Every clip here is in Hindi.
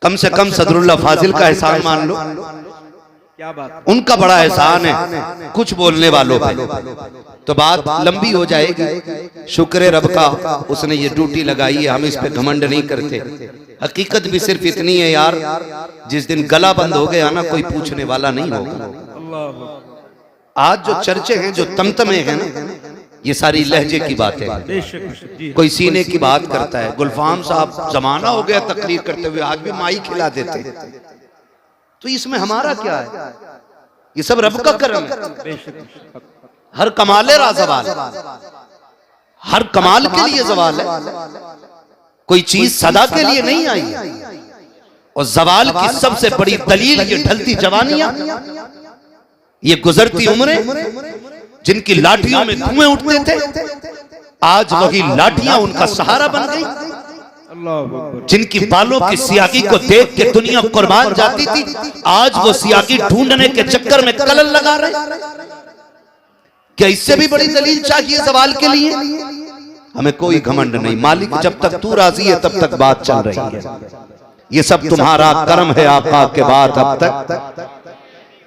कम से कम सदरुल्लाह फाजिल का एहसान मान लो। क्या बात, उनका बड़ा एहसान है कुछ बोलने वालों पे, तो बात लंबी हो जाएगी। शुक्र रब का उसने ये ड्यूटी लगाई है, हम इस पे घमंड नहीं करते। हकीकत भी सिर्फ इतनी है यार, जिस दिन गला बंद हो गया ना कोई पूछने वाला नहीं होगा। आज जो चर्चे हैं, जो तमतमे हैं ना, ये सारी लहजे की बातें हैं। कोई सीने की बात करता है। गुलफाम साहब जमाना हो गया तकरीर करते हुए, आज भी माई खिला देते, तो इसमें हमारा क्या है? ये सब रब का करम है। हर कमाले रा ज़वाल, हर कमाल के लिए ज़वाल है, कोई चीज सदा के लिए नहीं आई। और ज़वाल की सबसे बड़ी दलील ये ढलती जवानियां, ये गुजरती उम्रें, जिनकी लाठियों में धुएं उठते थे, आज वही लाठियां उनका सहारा बन गई। जिनकी बालों की सियागी को देख के दुनिया कुर्बान जाती थी, आज वो सियागी ढूंढने के चक्कर में कलल लगा रहे। क्या इससे भी बड़ी दलील चाहिए ज़वाल के लिए? हमें कोई घमंड नहीं। मालिक जब तक तू राजी है तब तक बात चल रही है। ये सब तुम्हारा करम है आका के बाद अब तक,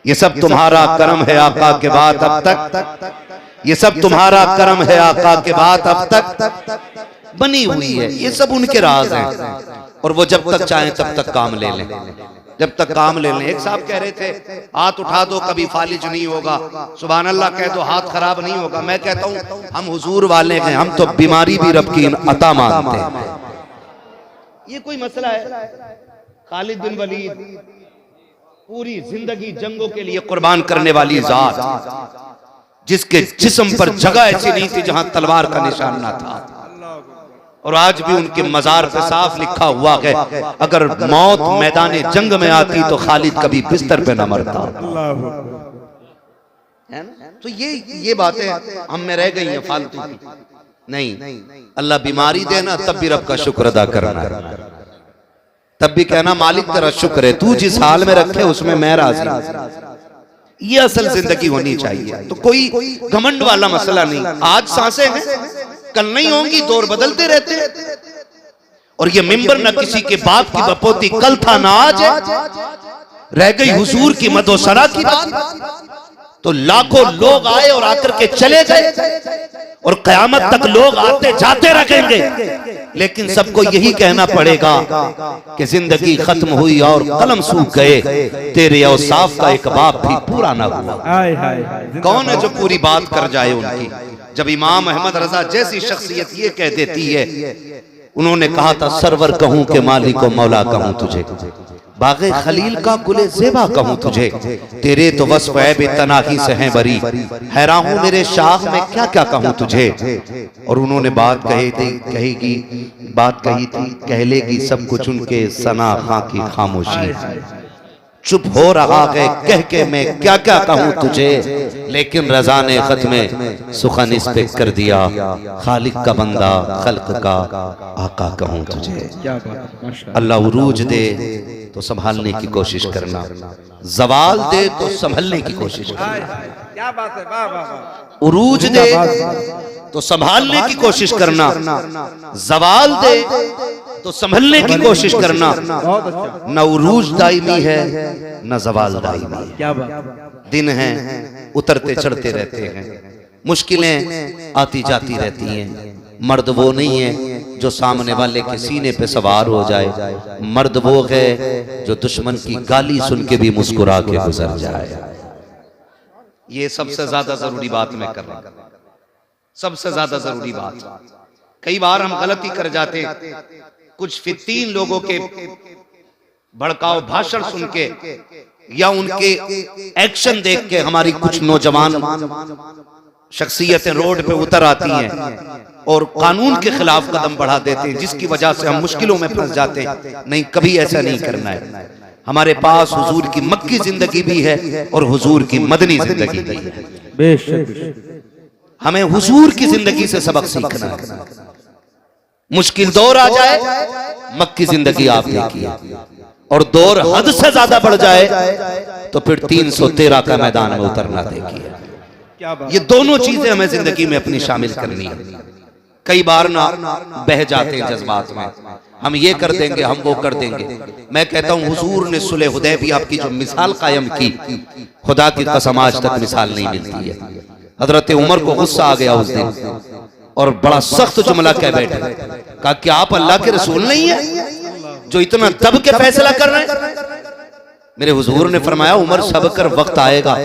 ये सब तुम्हारा करम है आका के बाद अब तक, ये सब तुम्हारा करम है आका के बाद अब तक बनी हुई है। ये सब उनके राज हैं, और वो जब तक चाहें तब तक काम ले लें, जब तक काम ले लें। एक साहब कह रहे थे हाथ उठा दो कभी फालिज नहीं होगा, सुभान अल्लाह कह दो हाथ खराब नहीं होगा। मैं कहता हूं हम हुजूर वाले हैं, हम तो बीमारी भी रब की अता मानते हैं। ये कोई मसला है? खालिद बिन वलीद पूरी जिंदगी जंगों के लिए कुर्बान करने वाली जात, जिसके जिस्म पर जगह ऐसी नहीं थी जहां तलवार का निशान ना था, और आज भी उनके मजार पे साफ लिखा हुआ है अगर मौत मैदान जंग में आती तो खालिद कभी बिस्तर पे न मरता। है ना? तो ये बातें हम में रह गई हैं फालतू की। नहीं, अल्लाह बीमारी देना तब भी रब का शुक्र अदा करना, तब भी कहना मालिक तेरा शुक्र है, तू जिस हाल में रखे उसमें मैं राजी। ये असल जिंदगी होनी चाहिए। तो कोई घमंड वाला मसला नहीं। आज सांसें हैं, कल नहीं होंगी, दौर बदलते रहते। और ये मिंबर न किसी के बाप की बपोती कल था ना आज है। रह गई हुजूर की मदोसरा की बात, तो लाखों लोग आए और आकर के चले गए, और कयामत तक लोग आते जाते रहेंगे, लेकिन सबको यही कहना पड़ेगा कि जिंदगी खत्म हुई और कलम सूख गए, तेरे औसाफ का एक बाप भी पूरा ना हुआ। कौन है जो पूरी बात कर जाए उनकी? जब इमाम अहमद रजा जैसी शख्सियत ये कह देती है, उन्होंने कहा था सरवर कहूं के मालिक को मौला कहूं तुझे, बागे खलील का गुले ज़ेबा कहूं तुझे, तेरे तो वस्फ़ ऐब तनाही से हैं बरी, हैरान हूं मेरे शाह में क्या क्या कहूं तुझे। और उन्होंने बात कही थी, कह लेगी सब कुछ उनके सना खां की खामोशी, चुप हो रहा है कह के मैं क्या क्या कहूं तुझे, लेकिन रज़ा ने खत में सुखन इस पे कर दिया, खालिक का बंदा खल्क का आका कहूं तुझे। अल्लाह उरूज दे तो संभालने की कोशिश करना, ज़वाल दे तो संभलने की कोशिश करना। क्या बात है, वाह वाह वाह। उरूज दे तो संभालने की कोशिश करना, ज़वाल दे तो संभलने की कोशिश करना। न उरूज दायमी है न ज़वाल दायमी है। क्या बात। दिन हैं उतरते चढ़ते रहते हैं, मुश्किलें आती जाती रहती हैं। मर्द वो नहीं है जो सामने वाले के सीने पे सवार हो जाए, मर्द वो है जो दुश्मन की गाली सुन के भी मुस्कुरा के गुजर जाए। ये सबसे ज्यादा जरूरी बात मैं कर रहा हूं, सबसे ज्यादा जरूरी बात। कई बार हम गलती कर जाते, कुछ फित्तीन लोगों के भड़काऊ भाषण सुन के या उनके एक्शन देख के हमारी कुछ नौजवान शख्सियतें रोड पे उतर आती हैं और कानून के खिलाफ कदम बढ़ा देते हैं, जिसकी वजह से हम मुश्किलों में फंस जाते हैं। नहीं, कभी ऐसा नहीं करना है। हमारे पास हुजूर की मक्की जिंदगी भी है और हुजूर की मदनी जिंदगी भी है। बेशक हमें हुजूर की जिंदगी से सबक सीखना है। मुश्किल दौर आ जाए, मक्की जिंदगी आप देखिए, और दौर हद से ज्यादा बढ़ जाए तो फिर 313 का मैदान में उतरना देखिए। ये दोनों चीजें हमें जिंदगी में अपनी शामिल करनी है। कई बार ना बह जाते हैं जज्बात में, हम ये कर देंगे, हम वो कर देंगे। मैं कहता हूँ हुजूर ने सुलह हुदैबिया की जो मिसाल कायम की, खुदा की कसम आज तक मिसाल नहीं मिलती है। हजरत उमर को गुस्सा आ गया उस दिन और बड़ा सख्त जुमला कह बैठे, कहा कि आप अल्लाह के रसूल नहीं है जो इतना दब के फैसला कर रहे हैं। मेरे हुजूर ने फरमाया उमर सब कर वक्त आएगा,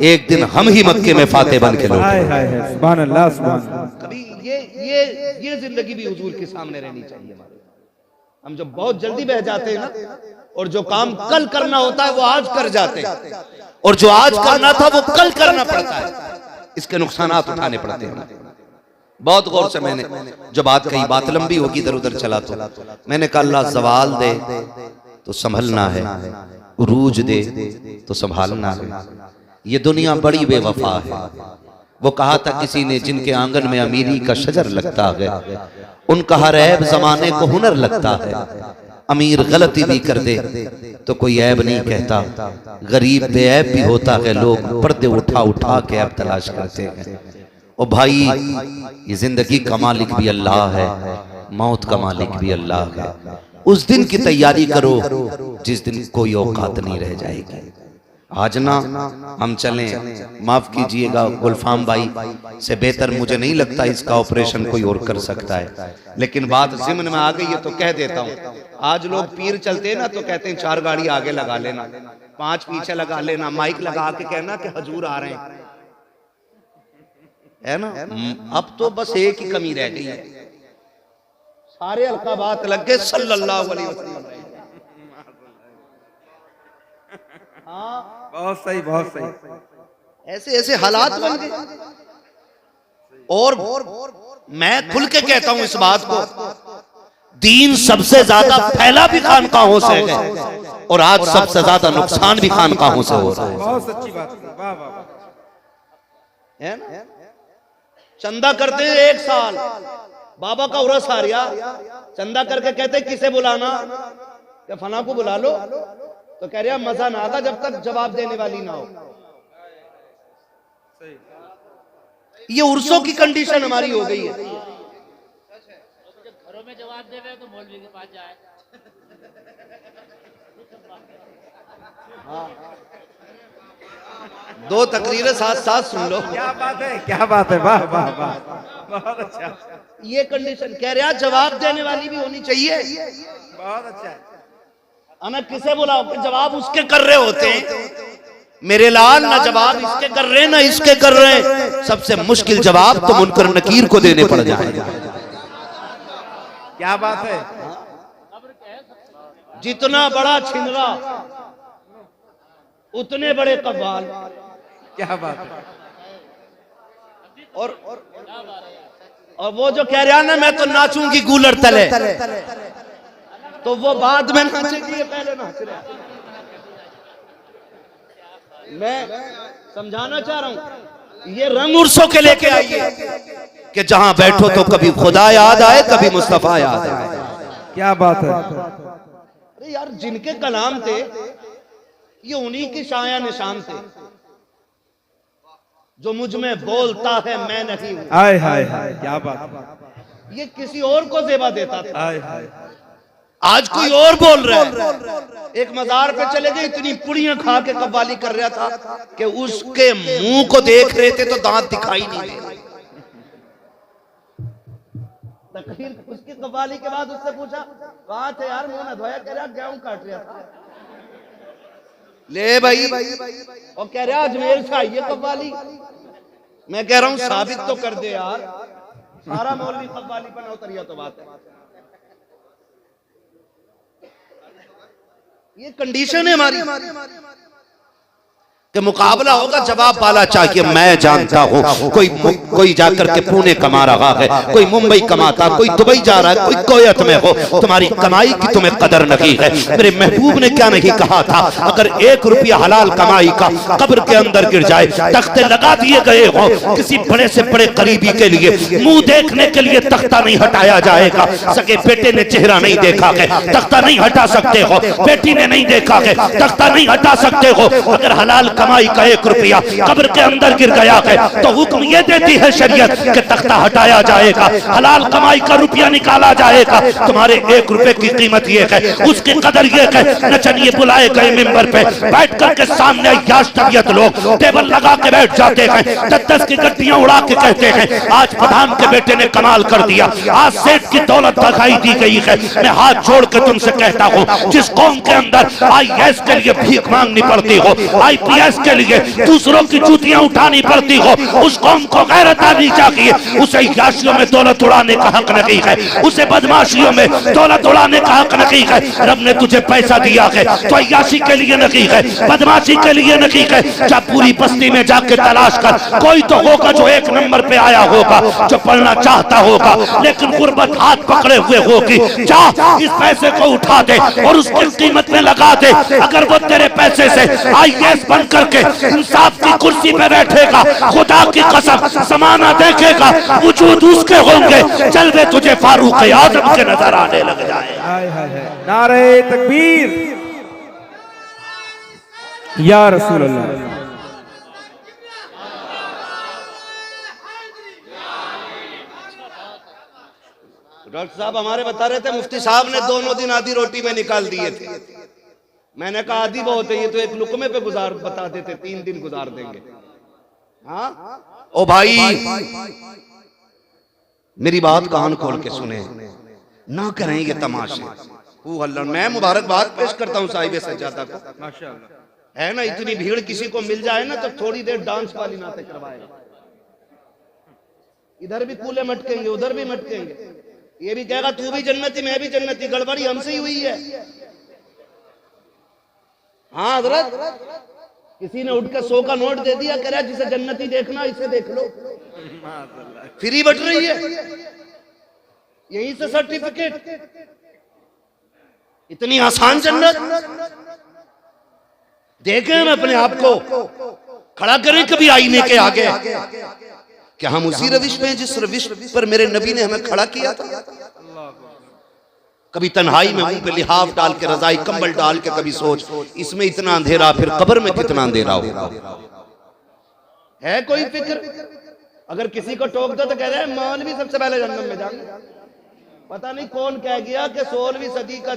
एक दिन हम ही मक्के में फाते बन के लौटेंगे। सुभान अल्लाह, सुभान अल्लाह। कभी ये जिंदगी भी हुजूर के सामने रहनी चाहिए। हम जब बहुत जल्दी बह जाते हैं ना, और जो काम कल करना होता है वो आज कर जाते हैं, और जो आज करना था वो कल करना पड़ता है, इसके नुकसानात उठाने पड़ते हैं। बहुत गौर से मैंने जो बात कही, बात लंबी होगी, इधर उधर चला तो मैंने कहा अल्लाह जवाल दे तो संभलना है, उरूज दे तो संभालना है। ये दुनिया बड़ी बेवफा है। वो कहा था किसी ने, जिनके आंगन में अमीरी का शजर लगता है उनका हर ऐब जमाने को हुनर लगता है। अमीर गलती भी कर दे तो कोई ऐब नहीं कहता, गरीब बेऐब भी होता है, लोग पर्दे उठा उठा के ऐब तलाश करते हैं। ओ भाई, ये जिंदगी का मालिक भी अल्लाह है, मौत का मालिक भी अल्लाह है। उस दिन की तैयारी करो जिस दिन कोई औकात नहीं रह जाएगी। आज ना हम चलें, माफ कीजिएगा गुलफाम भाई से बेहतर मुझे नहीं लगता इसका ऑपरेशन कोई और कर सकता है, लेकिन बात ज़िम्न में आ गई है तो कह देता हूँ। आज लोग पीर चलते हैं ना तो कहते हैं 4 गाड़ी आगे लगा लेना, 5 पीछे लगा लेना, माइक लगा के कहना कि हजूर आ रहे हैं, है ना। अब तो बस एक ही कमी रह गई है, सारे अलकाबात लग गए सल्लल्लाहु अलैहि वसल्लम। हाँ, बहुत सही, बहुत सही। ऐसे ऐसे हालात बन गए। और मैं खुल के कहता हूं इस बात को, दीन सबसे ज्यादा फैला भी खानकाहों से है और आज सबसे ज्यादा नुकसान भी खानकाहों से हो रहा है। बहुत सच्ची बात है, वाह वाह। है ना, चंदा करते हैं 1 साल, बाबा का उरस आ रहा, चंदा करके कहते किसे बुलाना, क्या फना को बुला लो, तो कह रहा मजा ना आता जब तक जवाब देने वाली ना हो। ये उर्सों की कंडीशन हमारी हो गई है। घरों में जवाब देवे तो मौलवी के पास जाए। हाँ, 2 तकरीरें साथ साथ सुन लो। क्या बात है, क्या बात है, वाह वाह वाह, बहुत अच्छा। ये कंडीशन कह रहा जवाब देने वाली भी होनी चाहिए। बहुत अच्छा है। अना किसे बुलाओ कि जवाब उसके कर रहे होते हैं। मेरे लाल, ना जवाब इसके कर रहे ना इसके कर रहे, सबसे मुश्किल जवाब तो मुनकर नकीर को देने पड़ जाएगा। क्या बात है। जितना बड़ा छिंदरा उतने बड़े कव्वाल। क्या बात है। और वो जो कह रहा ना मैं तो नाचूंगी गूलर तले, तो वो बाद में नाचेगी, ये पहले नाच रहा। मैं समझाना चाह रहा हूं, ये रंग उर्सों के लेके आइए कि जहां बैठो तो कभी खुदा याद आए, कभी मुस्तफा याद आए। क्या बात है। अरे यार, जिनके कलाम थे ये उन्हीं की शाया निशान थे। जो मुझ में बोलता है मैं नहीं हूं, हाय हाय हाय, क्या बात है। ये किसी और को जेबा देता था। हाय हाय। आज कोई और बोल रहा है। एक मजार पे चले गए, इतनी पुड़ियां खा के कव्वाली कर रहा था कि उसके मुंह को देख रहे थे तो दांत दिखाई नहीं दे रहे। तकरीर उसकी कव्वाली के बाद उससे पूछा कहां थे यार, मुंह न धोया, कह रहा गेहूं काट रहा था। ले भाई, और कह रहा अजमेर से आई है कव्वाली। मैं कह रहा हूं साबित तो कर दे यार, सारा मौलवी कव्वाली पर न उतरिया तो बात है। ये कंडीशन है हमारी कि मुकाबला होगा, जवाब वाला चाहिए। मैं जानता हूं कोई जाकर के पुणे कमा रहा है, कोई मुंबई कमाता, कोई दुबई जा रहा है, कोई कोयत में हो, तुम्हारी कमाई की तुम्हें कदर नहीं है। मेरे महबूब ने क्या नहीं कहा था, अगर 1 रुपया हलाल कमाई का कब्र के अंदर गिर जाए, तख्ते लगा दिए गए हो, किसी बड़े से बड़े करीबी के लिए मुंह देखने के लिए तख्ता नहीं हटाया जाएगा। सके बेटे ने चेहरा नहीं देखा है, तख्ता नहीं हटा सकते हो, बेटी ने नहीं देखा है, तख्ता नहीं हटा सकते हो। अगर हलाल कमाई का 1 रुपया कब्र के अंदर गिर गया है तो हुक्म ये देती है शरीयत कि तख्ता हटाया जाएगा, हलाल कमाई का रुपया निकाला जाएगा। तुम्हारे 1 रुपए की कीमत ये है, उसकी कदर ये है। नचनिए बुलाए गए मिंबर पे, बैठ करके सामने याश तबीयत लोग टेबल लगा के बैठ जाते हैं, 10-10 की गड्डियां उड़ा के कहते हैं आज प्रधान के बेटे ने कमाल कर दिया, आज सेठ की दौलत दिखाई दी गई है। मैं हाथ जोड़ के तुमसे कहता हूँ, जिस कौम के अंदर IAS के लिए भीख मांगनी पड़ती हो, IPS के लिए दूसरों की जूतियां उठानी पड़ती हो, उस कौम को गैरत आनी चाहिए। उसे याशियों में दौलत उड़ाने का हक नहीं है, उसे बदमाशियों में दौलत उड़ाने का हक नहीं है। रब ने तुझे पैसा दिया है तो अय्याशी के लिए नहीं है, बदमाशी के लिए नहीं है। जब पूरी बस्ती में जाके तलाश कर, कोई तो होगा जो 1 नंबर पे आया होगा, जो पढ़ना चाहता होगा लेकिन गुर्बत हाथ पकड़े हुए होगी। जा इस पैसे को उठा दे और उसकी कीमत में लगा दे। अगर वो तेरे पैसे से IAS बन करके इंसाफ की कुर्सी पे बैठेगा, खुदा की कसम समाना देखेगा, वजूद उसके होंगे, जलवे तुझे फारूक आजम के नजर आने लग जाए। नारे तकबीर या रसूल अल्लाह। डॉक्टर साहब हमारे बता रहे थे मुफ्ती साहब ने दोनों दिन आधी रोटी में निकाल दिए थे। मैंने कहा आधी बहुत है, ये तो 1 लुकमे पे गुजार बता देते, 3 दिन गुजार देंगे। हाँ ओ भाई मेरी बात कान खोल के सुने, ना करें ये तमाशे। मैं मुबारकबाद पेश करता हूँ साहिब सज्जादा को, माशाअल्लाह। है ना, इतनी भीड़ किसी को मिल जाए ना तो थोड़ी देर डांस वाली नाते करवाएगा। इधर भी कूले मटकेंगे, उधर भी मटकेंगे, ये भी कहेगा तू भी जन्नती मैं भी जन्नती, गड़बड़ी हमसे ही हुई है। हाँ हजरत, किसी ने उठकर 100 का नोट दे दिया, कह रहा जिसे जन्नती देखना इसे देख लो, फ्री बट रही है, यहीं से सर्टिफिकेट। इतनी आसान जन्नत देखें हम अपने आप को, खड़ा करें कभी आईने के आगे, क्या हम उसी रविश में जिस रविश पर मेरे नबी ने हमें खड़ा किया था। कभी तन्हाई में मुंह पे लिहाफ डाल के, रजाई कंबल डाल के कभी सोच, इसमें इतना अंधेरा, फिर कब्र में कितना अंधेरा होगा। है कोई फिक्र? अगर किसी को टोक दो तो कह रहे हैं मौलवी सबसे पहले जन्नत में जाएंगे। पता नहीं कौन कह गया कि 16वीं सदी का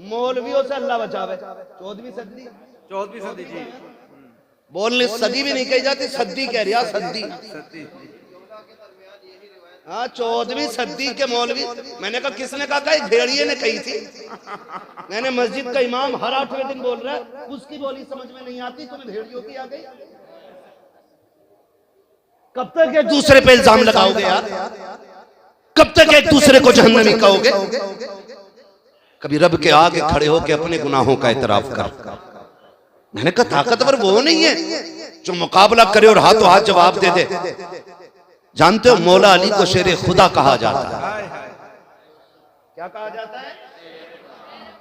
मौलवियों से अल्लाह बचावे। 14वीं सदी जी, बोलने सदी भी नहीं कही जाती, सदी कह रहा, सदी। हाँ 14वीं सदी के मौलवी। मैंने कहा किसने कहा? एक भेड़िए ने कही थी। मैंने मस्जिद का इमाम हर 8वें दिन बोल रहा है, उसकी बोली समझ में नहीं आती, तुम्हें भेड़ियों की आ गई। कब तक एक दूसरे पे इल्जाम लगाओगे यार? कब तक एक दूसरे को जहन्नमी कहोगे? कभी रब के आगे खड़े होके अपने गुनाहों का एतराफ कर। मैंने कहा ताकतवर वो नहीं है जो मुकाबला करे और हाथों हाथ जवाब दे दे। जानते हो मौला अली को शेर खुदा कहा जाता है। क्या कहा जाता है?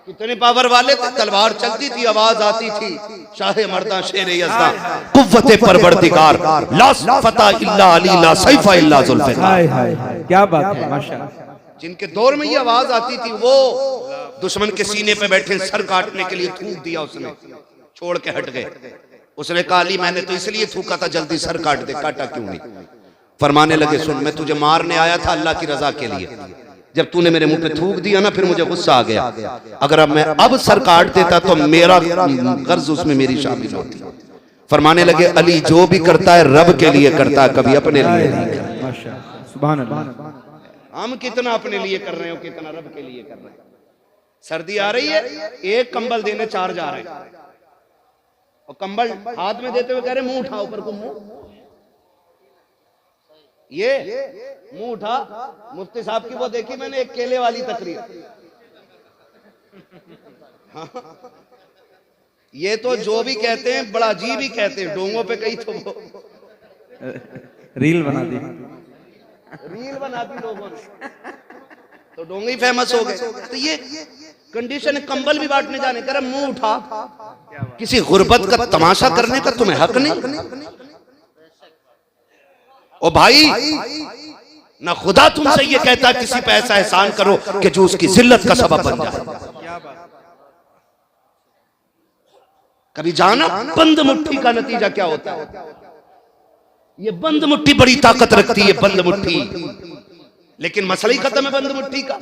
कितने पावर वाले थे, तलवार चलती थी, आवाज आती थी, शाहे मर्दा शेर यज़दा, कुव्वते परवरदिगार, ला फता इल्ला अली, ला सैफा इल्ला जुल्फ़िकार। क्या बात है, माशाअल्लाह। जिनके दौर में ये आवाज आती थी वो दुश्मन के सीने पे बैठे सर काटने के लिए थूक दिया, उसने छोड़ के हट गए। उसने कहा अली मैंने तो इसलिए थूका था जल्दी सर काट दे, काटा क्यों नहीं? फरमाने लगे सुन, मैं तुझे मारने आया था अल्लाह की रजा के लिए, जब तूने मेरे मुंह पे थूक दिया ना फिर मुझे गुस्सा आ गया। अगर अब मैं अब सर काट देता तो मेरा गर्ज उसमें मेरी शामिल होती। फरमाने लगे अली जो भी करता है रब के लिए करता है, कभी अपने लिए नहीं। माशाअल्लाह, सुभान अल्लाह। हम कितना अपने लिए कर रहे हो, कितना रब के लिए कर रहे हैं। सर्दी आ रही है, एक कंबल देने 4 जा रहे हैं, और कंबल हाथ में देते हुए कह रहे मुंह उठा ऊपर को, मुंह ये मुंह उठा। मुफ्ती साहब की वो देखी मैंने एक केले वाली तकरीर। हाँ। ये तो जो भी कहते हैं बड़ा अजीब ही कहते हैं, डोंगों पे कही तो वो रील बना दी, लोगों ने तो डोंगे फेमस हो गए। तो ये कंडीशन, कंबल भी बांटने जाने कर मुंह उठा। किसी गुर्बत का तमाशा करने का तुम्हें हक नहीं। ओ भाई ना खुदा तुमसे ये कहता किसी पे ऐसा एहसान करो कि जो उसकी जिल्लत का सबब बन जाए। कभी जाना बंद मुट्ठी का नतीजा क्या होता है? ये बंद मुट्ठी बड़ी ताकत रखती है, बंद मुट्ठी, लेकिन मसला ही खत्म है बंद मुट्ठी का।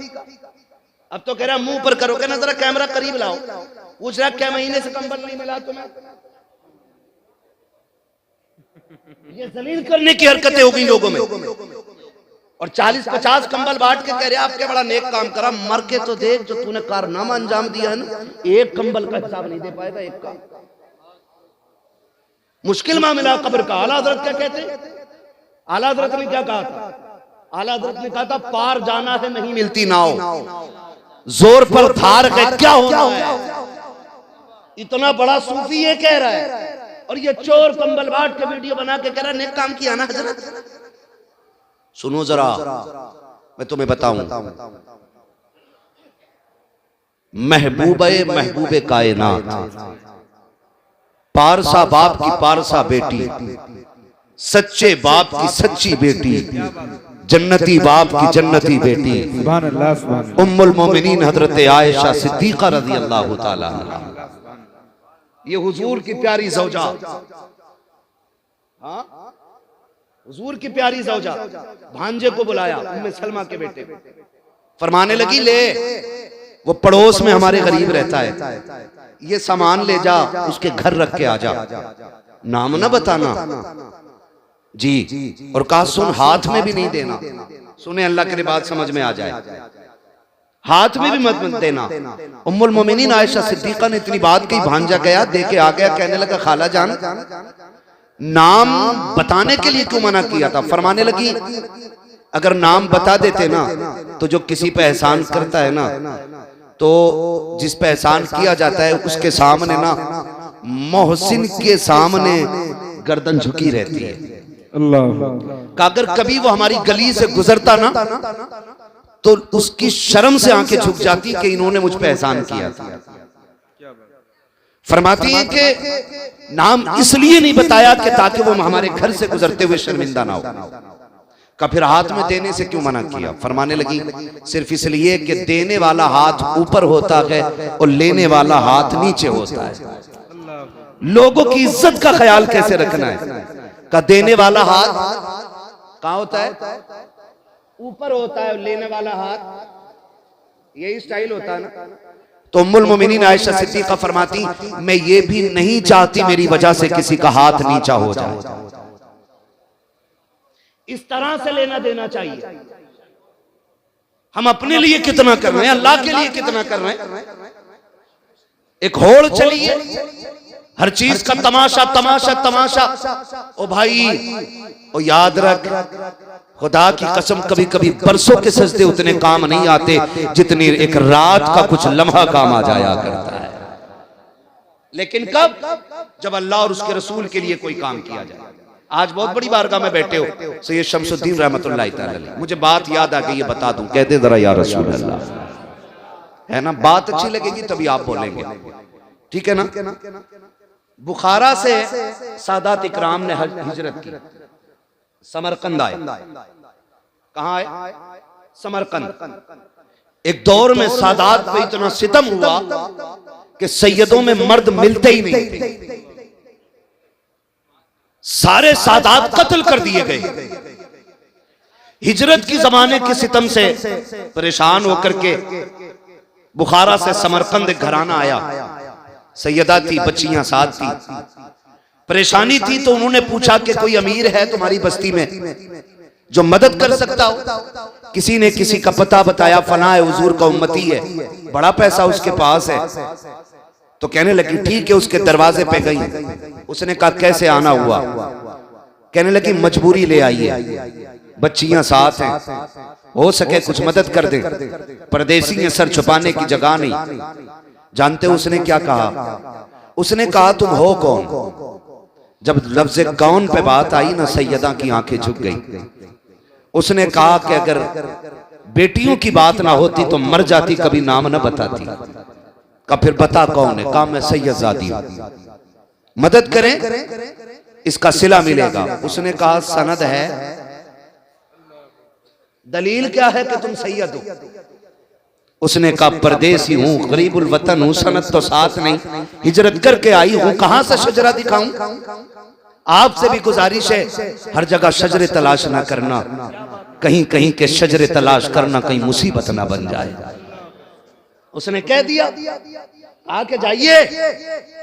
अब तो कह रहा मुंह पर करो, कहना जरा कैमरा करीब लाओ, पूछ रहा क्या महीने से कंबल नहीं मिला तुम्हें? ये जलील करने की हरकतें हो गई लोगों में। और 40-50 कंबल बांट के कह रहे आप क्या बड़ा नेक काम करा, मर के तो देख जो तूने कारनामा अंजाम दिया है ना, एक कंबल का हिसाब नहीं दे पाएगा, एक का। मुश्किल मामला कब्र का। आला हजरत क्या कहते? आला हजरत ने क्या कहा था? आला हजरत ने कहा था पार जाना है नहीं मिलती नाव, जोर पर धार के क्या होना है। इतना बड़ा सूफी ये कह रहा है, और ये चोर कंबल बांट के वीडियो बना के कह रहा है नेक काम किया ना हजरत। सुनो जरा, मैं तुम्हें बताऊं, महबूबे कायनात, पारसा बाप की पारसा बेटी, सच्चे बाप की सच्ची बेटी, जन्नती बाप की जन्नती बेटी, उम्मुल मोमिनीन हजरत आयशा सिद्दीका रज़ी अल्लाह ताला अन्हा, ये हुजूर की प्यारी ज़ौजा, हाँ हुजूर की प्यारी ज़ौजा, भांजे को बुलाया उम्मे सलमा के बेटे, फरमाने लगी ले, वो पड़ोस में हमारे गरीब रहता है, ये सामान ले जा, उसके घर रख के आ जा, नाम ना बताना जी, और कहा सुन हाथ में भी नहीं देना। सुने अल्लाह के बात समझ में आ जाए, हाथ में भी मत देना। उम्मुल मोमिनीन आयशा सिद्दीका ने इतनी बात कही, भांजा गया दे के आ गया, कहने लगा खाला जान नाम बताने के लिए क्यों मना किया था? फरमाने लगी अगर नाम बता देते ना तो जो किसी पे एहसान करता है ना, तो जिस पे एहसान किया जाता है उसके सामने ना, मोहसिन के सामने गर्दन झुकी रहती है। अल्लाह, अगर कभी वो हमारी गली से गुजरता ना तो उसकी शर्म से आंखें झुक जाती कि इन्होंने मुझ पे एहसान किया था। फरमाती है कि नाम इसलिए नहीं बताया कि ताकि वो हमारे घर से गुजरते हुए शर्मिंदा ना हो। का फिर हाथ में देने से क्यों मना किया? फरमाने लगी सिर्फ इसलिए कि देने वाला हाथ ऊपर होता है और लेने वाला हाथ नीचे होता है। लोगों की इज्जत का ख्याल कैसे रखना है? का देने वाला हाथ कहाँ होता है? ऊपर होता है, और लेने वाला हाथ यही स्टाइल होता है ना। तो उम्मुल मोमिनीन आयशा सिद्दीका फरमाती मैं ये भी नहीं चाहती मेरी वजह से किसी का हाथ नीचा हो जाए। इस तरह से लेना देना चाहिए। हम अपने लिए कितना कर रहे हैं, अल्लाह के लिए कितना कर रहे हैं? एक होड़ चली है, हर चीज का तमाशा तमाशा तमाशा। ओ भाई, ओ याद रख, खुदा की कसम कभी कभी बरसों के सजदे उतने काम नहीं आते जितनी एक रात का कुछ लम्हा काम आ जाया करता है। लेकिन कब? जब अल्लाह और उसके रसूल के लिए कोई काम किया जाए। आज बहुत बड़ी बारगाह में बैठे हो सैयद शमसुद्दीन रहमतुल्लाह तआला अलैह, मुझे बात याद आ गई है, बता दूं, कहते जरा या रसूल अल्लाह, है ना? बात अच्छी लगेगी तभी आप बोलेंगे, ठीक है ना? बुखारा से सादात इकराम ने हिजरत की, समरकंद आए। कहां आए? समरकंद। एक दौर में सादात पे इतना सितम हुआ कि सैयदों में मर्द मिलते ही नहीं थे, सारे सादात कत्ल कर दिए गए। हिजरत की जमाने के सितम से परेशान होकर के बुखारा से समरकंद एक घराना आया, सैयदा थी, बच्चियां साथ थी, परेशानी थी। तो उन्होंने पूछा कि कोई अमीर है तुम्हारी बस्ती में जो मदद कर सकता हो? किसी ने किसी का पता बताया, फलां है, हुजूर का उम्मती है, बड़ा पैसा उसके पास है। तो कहने लगी ठीक है, उसके दरवाजे पे गई। उसने कहा कैसे आना हुआ? कहने लगी मजबूरी ले आई है, बच्चियां साथ हैं, हो सके कुछ मदद कर दे। परदेसी है, सर छुपाने की जगह नहीं। जानते हो उसने क्या कहा? उसने कहा तुम हो कौन? जब लफ्ज़ कौन पे बात आई ना, सैयदा की आंखें झुक गई। उसने कहा कि अगर बेटियों की बात ना होती तो मर जाती, कभी नाम ना बताती। का फिर बता कौन है? कहा मैं सैयदजादी हूं, मदद करें, इसका सिला मिलेगा। उसने कहा सनद है, दलील क्या है कि तुम सैयद हो? उसने कहा परदेसी हूँ, गरीबुल वतन हूँ, सनत तो साथ नहीं, हिजरत करके आई हूँ, कहां से शजरा दिखाऊं? आपसे भी गुजारिश है, हर जगह शजरे तलाश ना करना, कहीं कहीं के शजरे तलाश करना कहीं मुसीबत ना बन जाए। उसने कह दिया आके जाइए,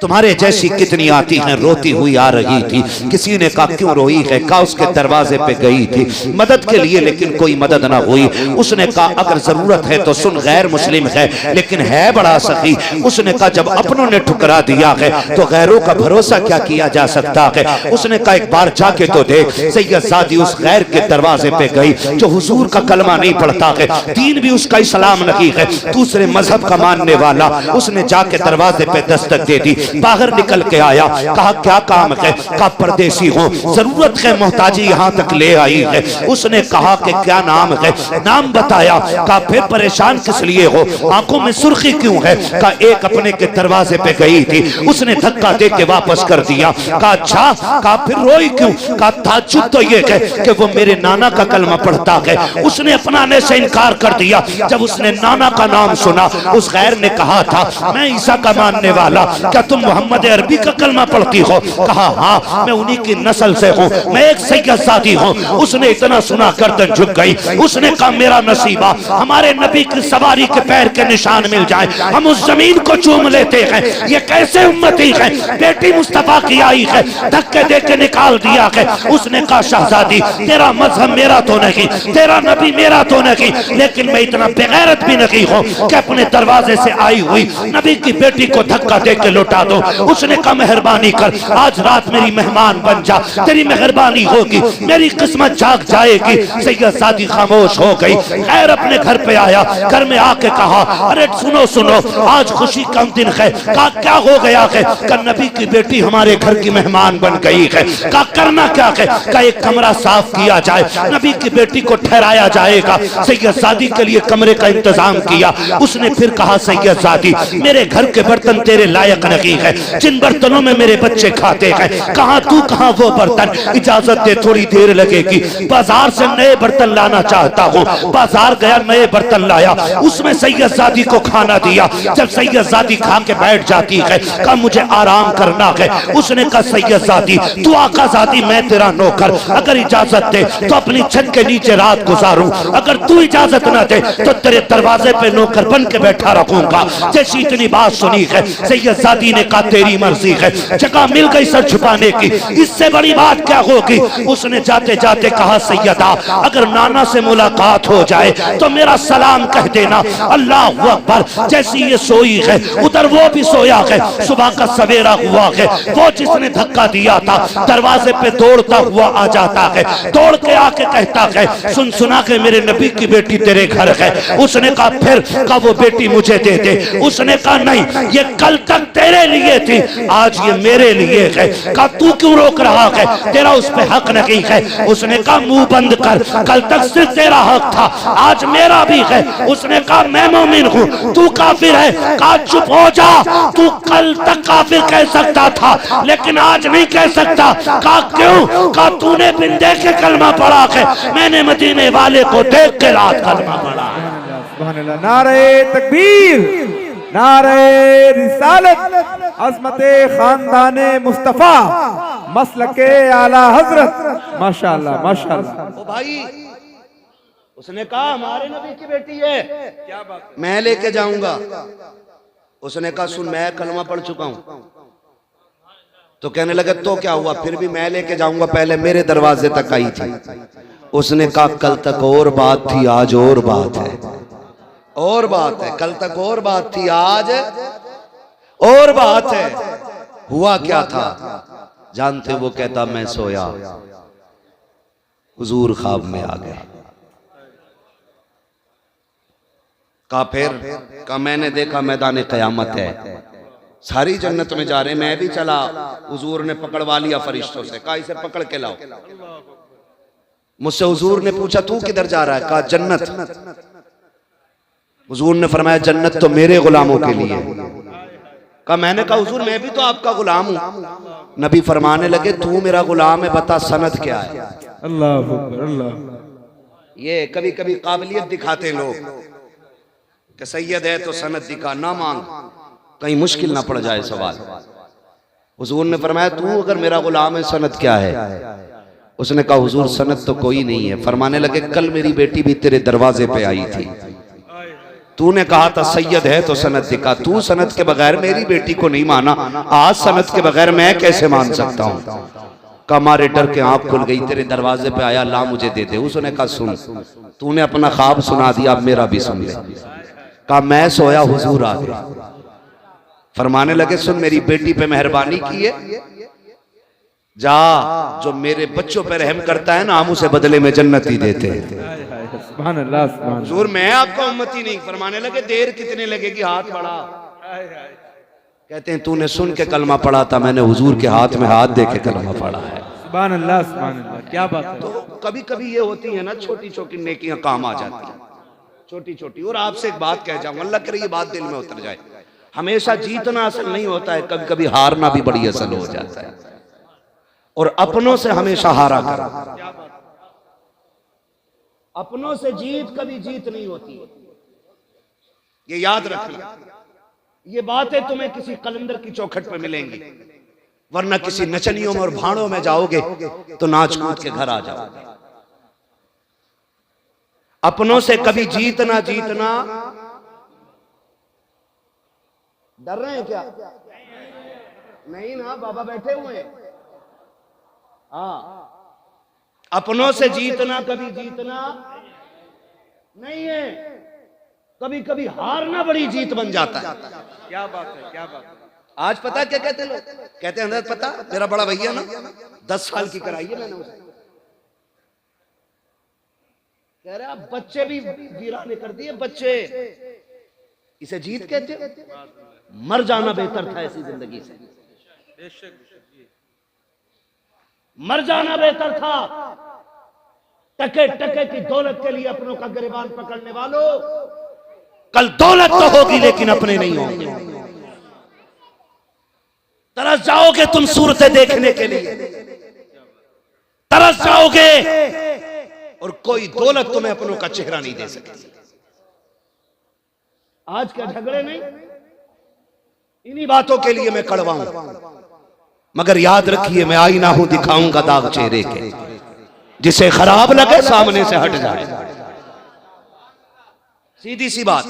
तुम्हारे जैसी कितनी आती हैं, रोती हुई आ रही थी। किसी ने कहा क्यों रोई है? कहा उसके दरवाजे पे गई थी मदद के लिए, लेकिन कोई मदद ना हुई। उसने कहा अगर जरूरत है तो सुन, गैर मुस्लिम है लेकिन है बड़ा सखी। उसने कहा जब अपनों ने ठुकरा दिया है तो गैरों का भरोसा क्या किया जा सकता है? उसने कहा एक बार जाके तो देख। सैयदजादी उस गैर के दरवाजे पे गई जो हुजूर का कलमा नहीं पढ़ता है, दीन भी उसका इस्लाम नहीं है, दूसरे मजहब का मानने वाला। उसने जाके दरवाजे पे दस्तक दे दी, बाहर निकल के आया, कहा क्या काम है? कहा परदेसी हो, जरूरत है, मोहताजी यहाँ तक ले आई है। उसने कहा कि क्या नाम है? नाम बताया। कहा फिर परेशान किस लिए हो, आंखों में सुर्खी क्यों है? कहा एक अपने के दरवाजे पे गई थी, उसने धक्का दे के वापस कर दिया। कहा अच्छा, कहा फिर रोई क्यों? कहा ताज्जुब तो ये है कि वो मेरे नाना का कलमा पढ़ता है, उसने अपनाने से इनकार कर दिया। जब उसने नाना का नाम सुना, उस गैर ने कहा था मैं ईसा का मानने वाला, क्या तुम मोहम्मद अरबी का कलमा पढ़ती हो? कहा हाँ, मैं उन्हीं की नस्ल से हूँ, मैं एक सैयदजादी हूँ। उसने इतना सुना गर्दन झुक गई। उसने कहा मेरा नसीबा हमारे नबी की सवारी के पैर के निशान मिल जाए, हम उस जमीन को चूम लेते हैं। ये कैसे उम्मती है, बेटी मुस्तफा की आई है, धक्के दे के निकाल दिया है। उसने कहा शहजादी तेरा मजहब मेरा तो नहीं, तेरा नबी मेरा तो नहीं, लेकिन मैं इतना बेगैरत भी नहीं हूँ कि अपने दरवाजे से आई हुई नबी की बेटी को धक्का दे के लौटा दो। उसने कहा मेहरबानी कर, आज रात मेरी मेहमान बन जा, तेरी मेहरबानी होगी, मेरी किस्मत जाग जाएगी। सैयदजादी खामोश हो गई। खैर अपने घर पे आया, घर में आके कहा अरे सुनो सुनो, आज खुशी का दिन है। कहा क्या हो गया है? कहा नबी की बेटी हमारे घर की मेहमान बन गई है। कहा करना क्या है? कहा एक कमरा साफ किया जाए, नबी की बेटी को ठहराया जाएगा। सैयदजादी के लिए कमरे का इंतजाम किया। उसने फिर कहा सैयदजादी मेरे घर के बर्तन तेरे लायक नहीं है, जिन बर्तनों में मेरे बच्चे खाते हैं, कहां तू कहां वो बर्तन, इजाजत दे थोड़ी देर लगेगी, बाजार से नए बर्तन लाना चाहता हूँ। बाजार गया, नए बर्तन लाया, उसमें सैयदजादी को खाना दिया। जब सैयदजादी खा के बैठ जाती है, कहा मुझे आराम करना है। उसने कहा सैयदजादी तू आकाजादी, मैं तेरा नौकर, अगर इजाजत दे तो अपनी छत के नीचे रात गुजारूं, अगर तू इजाजत ना दे तो तेरे दरवाजे पे नौकर बन के बैठा रखूंगा। जैसी इतनी बात सुनी है, सैयदजादी ने कहा तेरी मर्जी है, जगह मिल गई सर छुपाने की, इससे बड़ी बात क्या होगी? उसने जाते जाते कहा सैयदा अगर नाना से मुलाकात हो जाए तो मेरा सलाम कह देना। अल्लाह अकबर। जैसी ये सोई है उधर वो भी सोया है। सुबह का सवेरा हुआ है, वो जिसने धक्का दिया था दरवाजे पे दौड़ता हुआ आ जाता है, दौड़ के आके कहता है सुन सुना के मेरे नबी की बेटी तेरे घर है। उसने कहा फिर? कहा वो बेटी मुझे दे दे। उसने कहा नहीं, ये कल तक तेरे लिए थी, आज ये मेरे लिए है। कहा तू क्यों रोक रहा है, तेरा उस पे हक नहीं है। उसने कहा मुंह बंद कर, कल तक सिर्फ तेरा हक था, आज मेरा भी है। उसने कहा मैं मोमिन हूँ, तू काफिर है। कहा चुप हो जा, तू कल तक काफिर कह सकता था लेकिन आज नहीं कह सकता। कहा क्यों? कहा तूने बिन देखे कलमा पढ़ा है, मैंने मदीने वाले को देख के रात कलमा पढ़ा। नारे तकबीर, नारे रिसालत, अज़मते खानदाने मुस्तफा, मसलके आला हजरत। माशाअल्लाह माशाअल्लाह। ओ भाई, उसने कहा हमारे नबी की बेटी है, क्या बात, मैं लेके जाऊंगा। उसने कहा सुन मैं कलमा पढ़ चुका हूं। तो कहने लगा तो क्या हुआ, फिर भी मैं लेके जाऊंगा, पहले मेरे दरवाजे तक आई थी। उसने कहा कल तक और बात थी, आज और बात है। और बात है, कल तक और बात थी, आज और बात है। हुआ क्या था जानते? वो कहता मैं सोया, हुजूर ख्वाब में आ गए। कहा फिर? कहा मैंने देखा मैदान क़यामत है, सारी जन्नत में जा रहे, मैं भी चला, हुजूर ने पकड़वा लिया फरिश्तों से, कहा इसे पकड़ के लाओ। मुझसे हुजूर ने पूछा तू किधर जा रहा है? कहा जन्नत। हुजूर ने फरमाया जन्नत तो मेरे गुलामों के लिए। कहा मैंने कहा हुजूर मैं भी तो आपका गुलाम हूँ। नबी फरमाने लगे तू मेरा गुलाम है, बता सनद क्या है? अल्लाह अल्लाह। ये कभी कभी काबिलियत दिखाते लोग, कि सैयद है तो सनद दिखा, ना मांग, कहीं मुश्किल ना पड़ जाए सवाल। हुजूर ने फरमाया तू अगर मेरा गुलाम है सनद क्या है? उसने कहा हुजूर सनद तो कोई नहीं है। फरमाने लगे कल मेरी बेटी भी तेरे दरवाजे पे आई थी, तूने कहा था सैयद है तो सनद दिखा, तू सनद के बगैर मेरी बेटी को नहीं माना, आज सनद के बगैर मैं कैसे मान सकता हूं? का मारे डर के आंख खुल गई, तेरे दरवाजे पे आया, ला मुझे दे दे। उसने कहा सुन, तूने अपना ख्वाब सुना दिया, अब मेरा भी सुन ले। कहा मैं सोया हुजूर आ गए। फरमाने लगे सुन, मेरी बेटी पे मेहरबानी की है, जा जो मेरे बच्चों पे रहम करता है ना हम उसे बदले में जन्नत ही देते हैं। सुभान अल्लाह, सुभान अल्लाह। हुजूर मैं आपका उम्मती नहीं। फरमाने लगे देर कितने लगेगी, हाथ बढ़ा। कहते हैं तूने सुन के कलमा पढ़ा था, मैंने हुजूर के हाथ में हाथ दे के कलमा पढ़ा है। सुभान अल्लाह, सुभान अल्लाह, क्या बात है। तो कभी कभी ये होती है ना, छोटी छोटी नेकियां काम आ जाती हैं, छोटी छोटी। और आपसे एक बात कह जाऊं, अल्लाह करे ये बात दिल में उतर जाए, हमेशा जीतना असल नहीं होता है, कभी कभी हारना भी बड़ी असल हो जाता है। और अपनों से हमेशा हारा कर, अपनों से जीत कभी जीत नहीं होती, ये याद रखना। ये बातें तुम्हें किसी कलंदर की चौखट पे मिलेंगी, वरना किसी नचनियों में और भाड़ों में जाओगे तो नाच कूद के घर आ जाओगे। अपनों से कभी जीतना जीतना। डर रहे हैं क्या? नहीं ना, बाबा बैठे हुए हैं। हाँ, अपनों से जीतना कभी जीतना नहीं है, कभी कभी हारना बड़ी जीत बन जाता है। क्या बात है, क्या बात है। आज पता क्या कहते हैं लोग? कहते हैं पता मेरा बड़ा भैया ना 10 साल की कराई है मैंने उसे। कह रहे आप बच्चे भी वीराने कर दिए, बच्चे, इसे जीत कहते हो? मर जाना बेहतर था ऐसी जिंदगी से, मर जाना बेहतर था। टके टके की दौलत के लिए अपनों का गिरबान पकड़ने वालों, कल दौलत तो होगी लेकिन अपने नहीं होंगे। तरस जाओगे तुम सूरतें देखने के लिए, तरस जाओगे, और कोई दौलत तुम्हें अपनों का चेहरा नहीं दे सकेगी। आज के झगड़े नहीं, इन्हीं बातों के लिए मैं कड़वा हूं, मगर याद रखिए मैं आईना हूं, दिखाऊंगा दाग चेहरे के, जिसे खराब लगे सामने से हट जाए। सीधी सी बात।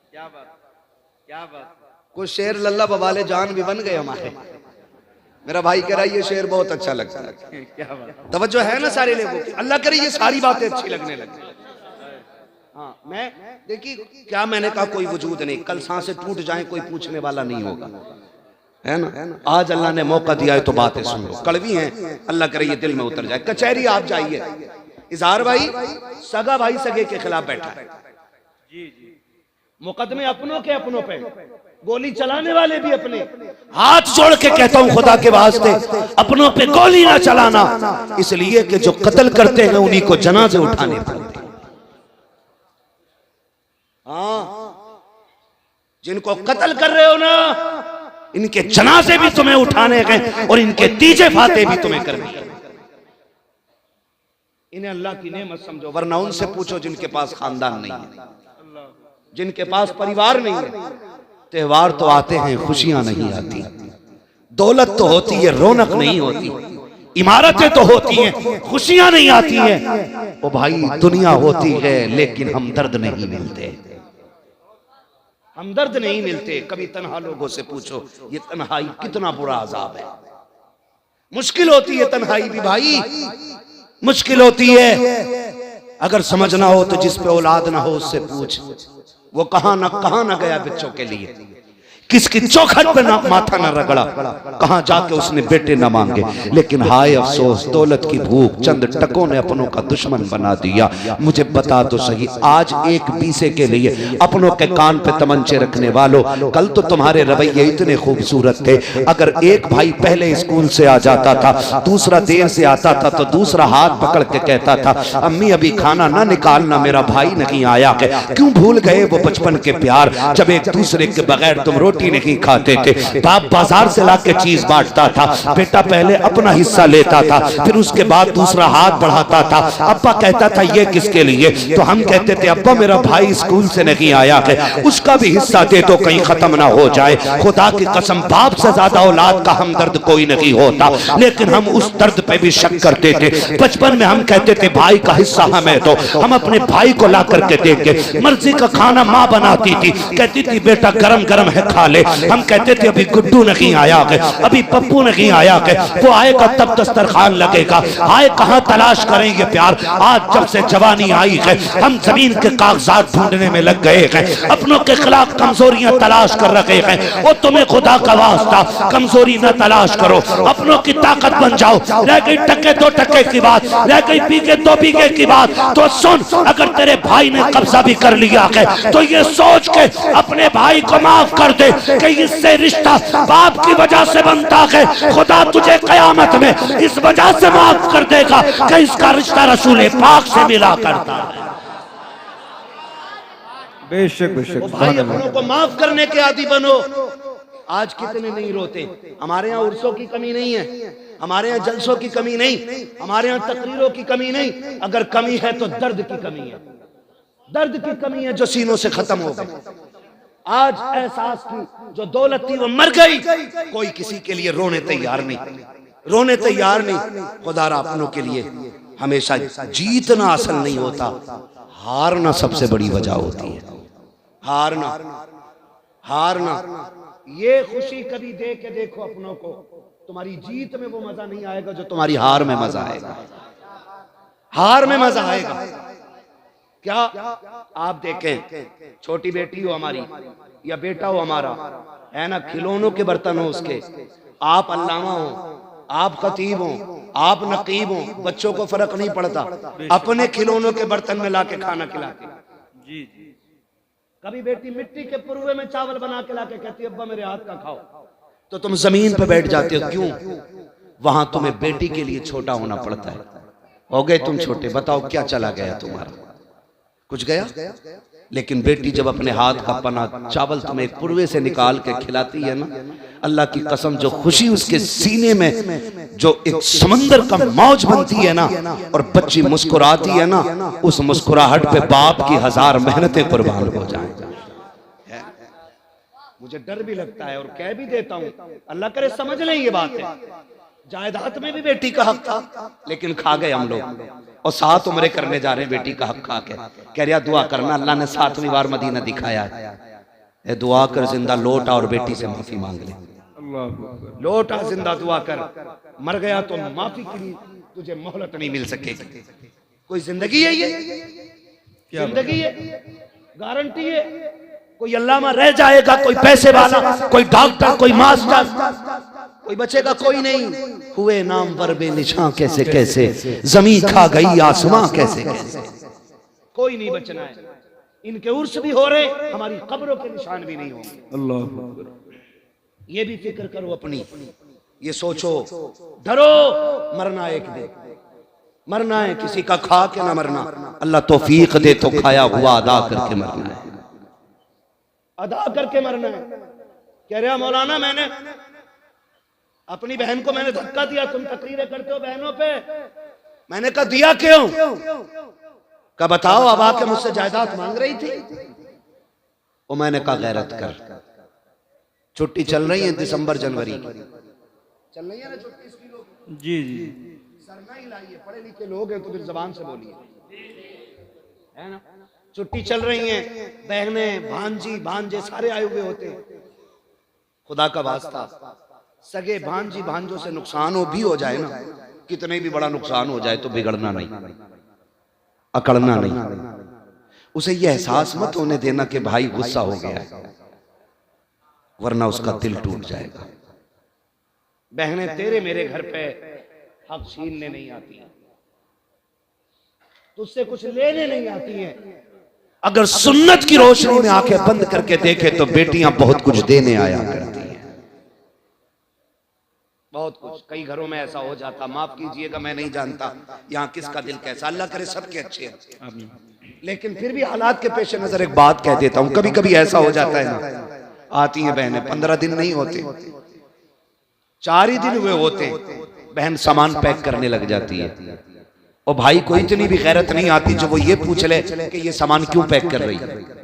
क्या बात, क्या बात। कुछ शेर लल्ला बवाले जान भी बन गए हमारे। मेरा भाई कह रहा है ये शेर बहुत अच्छा लगता है। क्या बात। तवज्जो है ना सारे लोगों की? अल्लाह करे ये सारी बातें अच्छी लगने लगी। हाँ, मैं देखिए क्या मैंने कहा, कोई वजूद नहीं, कल सांसें टूट जाएं कोई पूछने वाला नहीं होगा, है ना। आज अल्लाह ने मौका दिया है तो बातें सुन लो, कड़वी हैं, अल्लाह करे ये दिल में उतर जाए। कचहरी आप जाइए, इजहार भाई सगा भाई सगे के खिलाफ बैठा है, मुकदमे अपनों के अपनों पे, गोली चलाने वाले भी अपने। हाथ जोड़ के कहता हूं खुदा के वास्ते अपनों पे गोली ना चलाना, इसलिए कि जो कत्ल करते हैं उन्हीं को जनाजे उठाने पड़ते। हाँ, जिनको कत्ल कर रहे हो ना, इनके जनाजे भी तुम्हें उठाने हैं और इनके तीजे फाते भी तुम्हें करने हैं। इन्हें अल्लाह की नेमत समझो, वरना उनसे पूछो जिनके पास खानदान नहीं है, जिनके पास परिवार नहीं है। त्योहार तो आते हैं, खुशियां नहीं आती, दौलत तो होती है, रौनक नहीं होती, इमारतें तो होती हैं, खुशियां नहीं आती हैं। ओ भाई दुनिया होती है लेकिन हमदर्द नहीं मिलते, हमदर्द नहीं मिलते। कभी तन्हा लोगों से पूछो ये तन्हाई कितना बुरा अजाब है। मुश्किल होती है तन्हाई भी भाई, मुश्किल होती है। अगर समझना हो तो जिस पे औलाद ना हो उससे पूछ, वो कहां ना गया बच्चों के लिए, किसकी चौखट पे ना माथा ना रगड़ा, कहां जाके उसने बेटे ना मांगे। लेकिन हाय अफसोस, दौलत की भूख चंद टकों ने अपनों का दुश्मन बना दिया। मुझे बता तो सही, आज एक पीसे के लिए अपनों के कान पे तमंचे रखने वालों, कल तो तुम्हारे रवैये इतने खूबसूरत थे। अगर एक भाई पहले स्कूल से आ जाता था, दूसरा देर से आता था, तो दूसरा हाथ पकड़ के कहता था अम्मी अभी खाना ना निकालना, मेरा भाई नहीं आया है। क्यों भूल गए वो बचपन के प्यार, जब एक दूसरे के बगैर तुम रोटी रोटी नहीं खाते थे। बाप बाजार से लाके चीज बांटता था, बेटा पहले अपना हिस्सा लेता था, फिर उसके बाद दूसरा हाथ बढ़ाता था। अब्बा कहता था ये किसके लिए, तो हम कहते थे अब्बा मेरा भाई स्कूल से नहीं आया है, उसका भी हिस्सा दे दो कहीं खत्म ना हो जाए। खुदा की कसम बाप से ज्यादा औलाद का हमदर्द कोई नहीं होता, लेकिन हम उस दर्द पे भी शक करते थे। बचपन में हम कहते थे भाई का हिस्सा हमें दो, हम अपने भाई को ला करके देंगे। मर्जी का खाना माँ बनाती थी, कहती थी बेटा गरम गरम है खा ले। हम कहते थे अभी गुड्डू नहीं आया है, अभी पप्पू नहीं आया है, वो आएगा तब दस्तरखान लगेगा। आए कहाँ तलाश करेंगे प्यार, आज जब से जवानी आई है हम जमीन के कागजात ढूंढने में लग गए हैं, अपनों के खिलाफ कमजोरियां तलाश कर रहे हैं। वो तुम्हें खुदा का वास्ता कमजोरी न तलाश करो, अपनों की ताकत बन जाओ। रह गई टके दो टके की बात, रह गई बीघे दो बीघे की बात, तो सुन अगर तेरे भाई ने कब्जा भी कर लिया है तो ये सोच के अपने भाई को माफ कर दे कि इससे रिश्ता बाप की वजह से बनता है। खुदा तुझे कयामत में इस वजह से माफ कर देगा कि इसका रिश्ता रसूल पाक से मिला करता है। बेशक बेशक। भाई अपनों को माफ करने के आदी बनो। आज कितने नहीं रोते। हमारे यहाँ उर्सों की कमी नहीं है, हमारे यहाँ जलसों की कमी नहीं, हमारे यहाँ तकरीरों की कमी नहीं। अगर कमी है तो दर्द की कमी है, दर्द की कमी है जो सीनों से खत्म हो गई। आज एहसास की जो दौलत थी वो मर गई, कोई किसी के लिए रोने तैयार नहीं, रोने तैयार नहीं। खुदारा अपनों के लिए हमेशा जीतना असल नहीं होता, हारना सबसे बड़ी वजह होती है। हारना हारना ये खुशी कभी दे के देखो अपनों को, तुम्हारी जीत में वो मजा नहीं आएगा जो तुम्हारी हार में मजा आएगा। हार में मजा आएगा क्या? आप देखें, छोटी बेटी हो हमारी या बेटा हो हमारा, है ना, खिलौनों के बर्तन हो उसके, आप अल्लामा हो, आप खतीब हो, आप नकीब हो, बच्चों को फर्क नहीं पड़ता, अपने खिलौनों के बर्तन में लाके खाना खिलाते। जी जी। कभी बेटी मिट्टी के पुरवे में चावल बना के लाके कहती है अब्बा मेरे हाथ का खाओ, तो तुम जमीन पे बैठ जाते हो। क्यों? वहां तुम्हें बेटी के लिए छोटा होना पड़ता है। हो गए तुम छोटे, बताओ क्या चला गया तुम्हारा? कुछ गया? लेकिन बेटी जब अपने हाथ का पना चावल तुम्हें पुरवे से निकाल के खिलाती है ना, अल्लाह की कसम जो खुशी उसके सीने में जो एक समंदर का मौज बनती है ना, और बच्ची मुस्कुराती है ना, उस मुस्कुराहट पे बाप की 1000 मेहनतें कुर्बान हो जाएं। मुझे डर भी लगता है और कह भी देता हूँ, अल्लाह करे समझ लें ये बात है। जायदाद में भी बेटी का हक था, लेकिन खा गए हम लोग, और 7 उम्रे करने जा रहे हैं बेटी का हक खा के। कह रहा दुआ करना, अल्लाह ने 7वीं बार मदीना दिखाया है, दुआ कर जिंदा लौट आ और बेटी से माफी मांग ले। लौट आ जिंदा, दुआ कर, मर गया तो माफी के लिए तुझे मोहलत नहीं मिल सकेगी। कोई जिंदगी है ये? जिंदगी है? गारंटी है? कोई अल्लामा रह जाएगा, कोई पैसे वाला, कोई डॉक्टर, कोई मास्टर, कोई बचेगा? कोई नहीं। हुए नाम पर बेनिशां कैसे कैसे, जमीन खा गई आसमां कैसे कैसे, कोई नहीं बचना है। इनके उर्स भी हो रहे, हमारी कब्रों के निशान भी नहीं होंगे। अल्लाह, ये भी फिक्र करो अपनी, ये सोचो, डरो, मरना एक दिन, मरना है, किसी का खा के ना मरना। अल्लाह तौफीक दे तो खाया हुआ अदा करके मरना है, अदा करके मरना है। कह रहा मौलाना मैंने अपनी बहन को मैंने धक्का दिया, तुम तकरीरें करते हो बहनों पे। मैंने कहा दिया क्यों? कहा बताओ, अब आके मुझसे जायदाद मांग रही थी। वो मैंने कहा गैरत कर, छुट्टी चल रही है दिसंबर जनवरी की, चल रही है ना छुट्टी इसकी लोग। जी जी। सरना ही लाइए, पढ़े लिखे लोग हैं तो फिर जबान से बोलिए, है ना। छुट्टी चल रही है, बहनें भांजी भांजे सारे आए हुए होते। खुदा का वास्ता, सगे भांजी भांजों से नुकसान हो भी हो जाए ना, कितने भी बड़ा नुकसान हो जाए तो बिगड़ना नहीं, अकड़ना नहीं। उसे यह एहसास मत होने देना कि भाई गुस्सा हो गया है, वरना उसका दिल टूट जाएगा। बहनें तेरे मेरे घर पे हक छीनने नहीं आती, तुझसे कुछ लेने नहीं आती हैं। अगर सुन्नत की रोशनी में आंखें बंद करके देखे तो बेटियां बहुत कुछ देने आया करती हैं, बहुत कुछ। कई घरों में ऐसा हो जाता, माफ कीजिएगा मैं नहीं जानता यहाँ किसका दिल कैसा, अल्लाह करे सबके अच्छे हैं, लेकिन फिर भी हालात के पेश नजर एक बात कह देता हूँ। कभी कभी ऐसा हो जाता है ना आती हैं बहनें, 15 दिन नहीं होते, 4 ही दिन हुए होते, बहन सामान पैक करने लग जाती है। और भाई को इतनी भी गैरत नहीं आती जो वो ये पूछ ले कि ये सामान क्यों पैक कर रही है।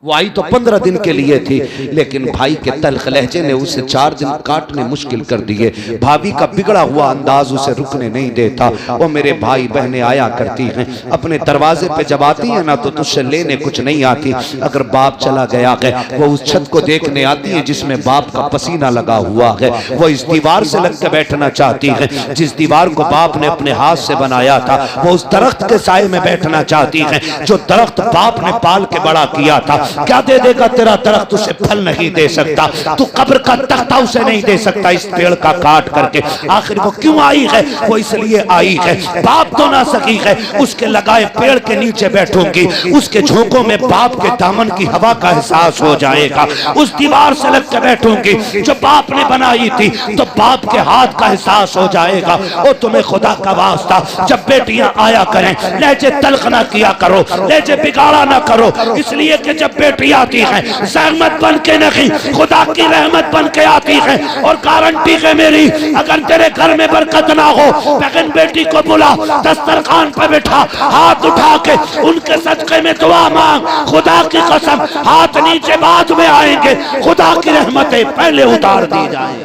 वो आई तो 15 दिन के लिए थी, लेकिन भाई के तल्ख लहजे ने उसे 4 दिन काटने मुश्किल कर दिए। भाभी का बिगड़ा हुआ अंदाज उसे रुकने नहीं देता। वो मेरे भाई बहनें आया करती हैं, अपने दरवाजे पे जब आती है ना तो तुझसे लेने कुछ नहीं आती। अगर बाप चला गया है वो उस छत को देखने आती है जिसमें बाप का पसीना लगा हुआ है। वो इस दीवार से लग के बैठना चाहती है जिस दीवार को बाप ने अपने हाथ से बनाया था। वो उस दरख्त के साए में बैठना चाहती है जो दरख्त बाप ने पाल के बड़ा किया था। क्या दे देगा तेरा दरख्त, उसे फल नहीं दे सकता। तू कब्र का तख्ता उसे नहीं दे सकता इस पेड़ का काट करके। आखिर वो क्यों आई है? वो इसलिए आई है, बाप तो ना सकी है, उसके लगाए पेड़ के नीचे बैठूंगी, उसके झोंकों में बाप के दामन की हवा का एहसास हो जाएगा। उस दीवार से लग के बैठूंगी जो बाप ने बनाई थी, तो बाप के हाथ का एहसास हो जाएगा। और तुम्हें खुदा का वास्ता, जब बेटियां आया करें लहजे तल्ख ना किया करो, लहजे बिगाड़ा ना करो, इसलिए कि जब बेटी आती है सहमत बन के नहीं, खुदा की रहमत बन के आती है। और गारंटी है मेरी, अगर तेरे घर में बरकत ना हो, बहन बेटी को बुला, दस्तरखान पर बैठा, हाथ उठा के उनके सदके में दुआ मांग। खुदा की कसम हाथ नीचे बाद में आएंगे, खुदा की रहमतें पहले उतार दी जाएंगी।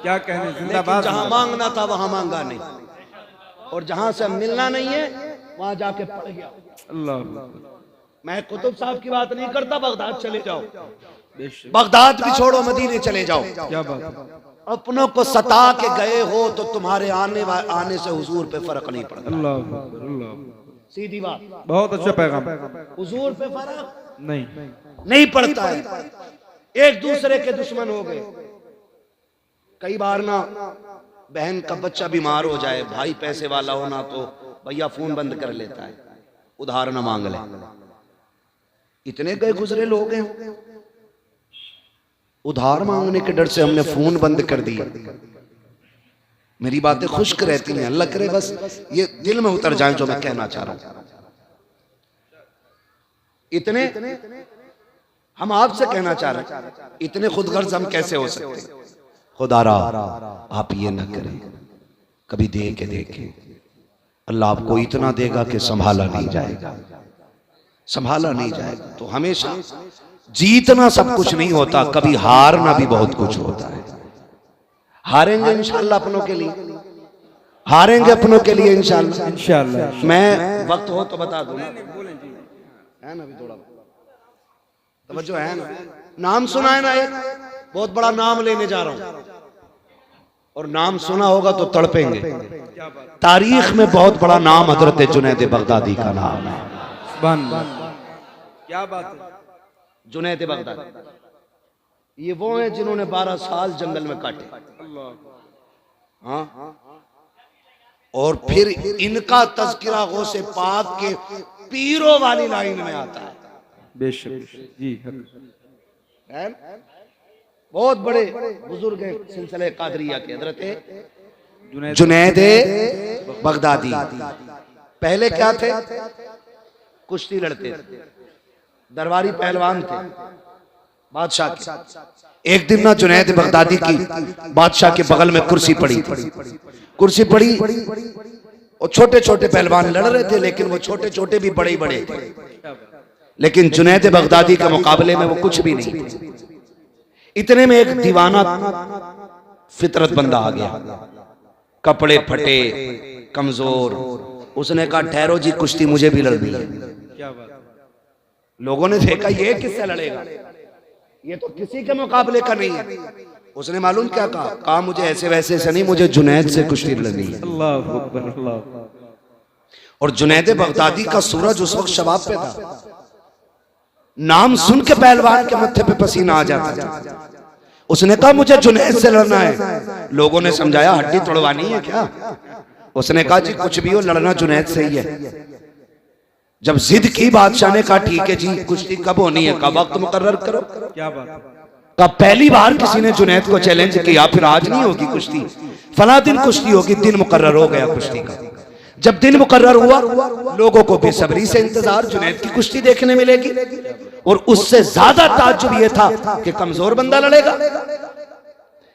क्या कहने, जिंदाबाद। जहां मांगना था वहां मांगा नहीं, और जहां से मिलना नहीं है वहां जाके पड़ गया। अल्लाह। मैं कुतुब साहब की बात नहीं करता, बगदाद चले जाओ, बगदाद भी छोड़ो, मदीने चले जाओ। क्या बात है। अपनों को सता के गए हो तो तुम्हारे आने से हुजूर पे फर्क नहीं पड़ता। अल्लाह अल्लाह, सीधी बात, बहुत अच्छा पैगाम। हुजूर पे फर्क नहीं पड़ता है। एक दूसरे के दुश्मन हो गए। कई बार ना बहन का बच्चा बीमार हो जाए, भाई पैसे वाला हो ना तो भैया फोन बंद कर लेता है, उधार न मांग ले। इतने गए गुजरे लोग हैं, उधार मांगने के डर से हमने फोन बंद कर दिया। मेरी बातें खुश्क रहती हैं, अल्लाह करे बस ये दिल में उतर जाए जो मैं कहना चाह रहा हूं। इतने हम आपसे कहना चाह रहे हैं, इतने खुदगर्ज हम कैसे हो सकते? खुदारा आप ये ना करें, कभी दे के देखें, अल्लाह आपको इतना देगा कि संभाला नहीं जाएगा, संभाला नहीं जाएगा। तो हमेशा जीतना सब कुछ नहीं होता, कभी हारना भी बहुत कुछ होता है। हारेंगे इंशाअल्लाह अपनों के लिए, हारेंगे अपनों के लिए इंशाअल्लाह। इंशाअल्लाह। मैं वक्त हो तो बता दूं, है ना, अभी थोड़ा तवज्जो है ना। नाम सुना है ना, एक बहुत बड़ा नाम लेने जा रहा हूं, और नाम सुना होगा तो तड़पेंगे। तारीख में बहुत बड़ा नाम हजरत जुनैद बगदादी का नाम है। क्या बात है। जुनैद बगदादी ये वो हैं जिन्होंने 12 साल जंगल में काटे। हाँ, और फिर इनका तज़किरा गौसे पाक के पीरों वाली लाइन में आता है। बेशक जी, है बहुत बड़े बुजुर्ग हैं सिलसिले कादरिया के, हजरत जुनैद बगदादी। पहले क्या थे? कुश्ती लड़ते थे, दरबारी पहलवान थे बादशाह के। एक दिन ना जुनैद बगदादी की बादशाह के बगल में कुर्सी पड़ी थी। कुर्सी पड़ी और छोटे छोटे पहलवान लड़ रहे थे, लेकिन वो छोटे छोटे भी बड़े बड़े थे, लेकिन जुनैद बगदादी के मुकाबले में वो कुछ भी नहीं थे। इतने में एक दीवाना फितरत बंदा आ गया, कपड़े फटे, कमजोर। उसने कहा ठहरो जी, कुश्ती मुझे भी लड़नी है। क्या बात। लोगों ने देखा ये किससे लड़ेगा, ये तो किसी के मुकाबले का नहीं है। उसने मालूम क्या कहा मुझे ऐसे वैसे से नहीं, मुझे जुनैद से कुश्ती लड़नी है। अल्लाह अकबर, अल्लाह। और जुनैद बगदादी का सूरज उस वक्त शबाब पे था। नाम सुन के पहलवान के मत्थे पे पसीना आ जाता था। उसने कहा मुझे जुनैद से लड़ना है। लोगों ने समझाया हड्डी तोड़वानी है क्या? उसने कहा जी कुछ भी हो, लड़ना जुनैद से ही है। जब जिद की बादशाह ने कहा ठीक है जी, कुश्ती कब होनी है? कब वक्त मुकर्रर करो। क्या बात। कहा पहली बार किसी ने जुनैद को चैलेंज किया, फिर आज नहीं होगी कुश्ती, फला दिन कुश्ती होगी। दिन मुकर्रर हो गया कुश्ती का। जब दिन मुकर्रर हुआ, लोगों को बेसब्री से इंतजार, जुनैद की कुश्ती देखने मिलेगी। और उससे ज्यादा ताज्जुब यह था कि कमजोर बंदा लड़ेगा।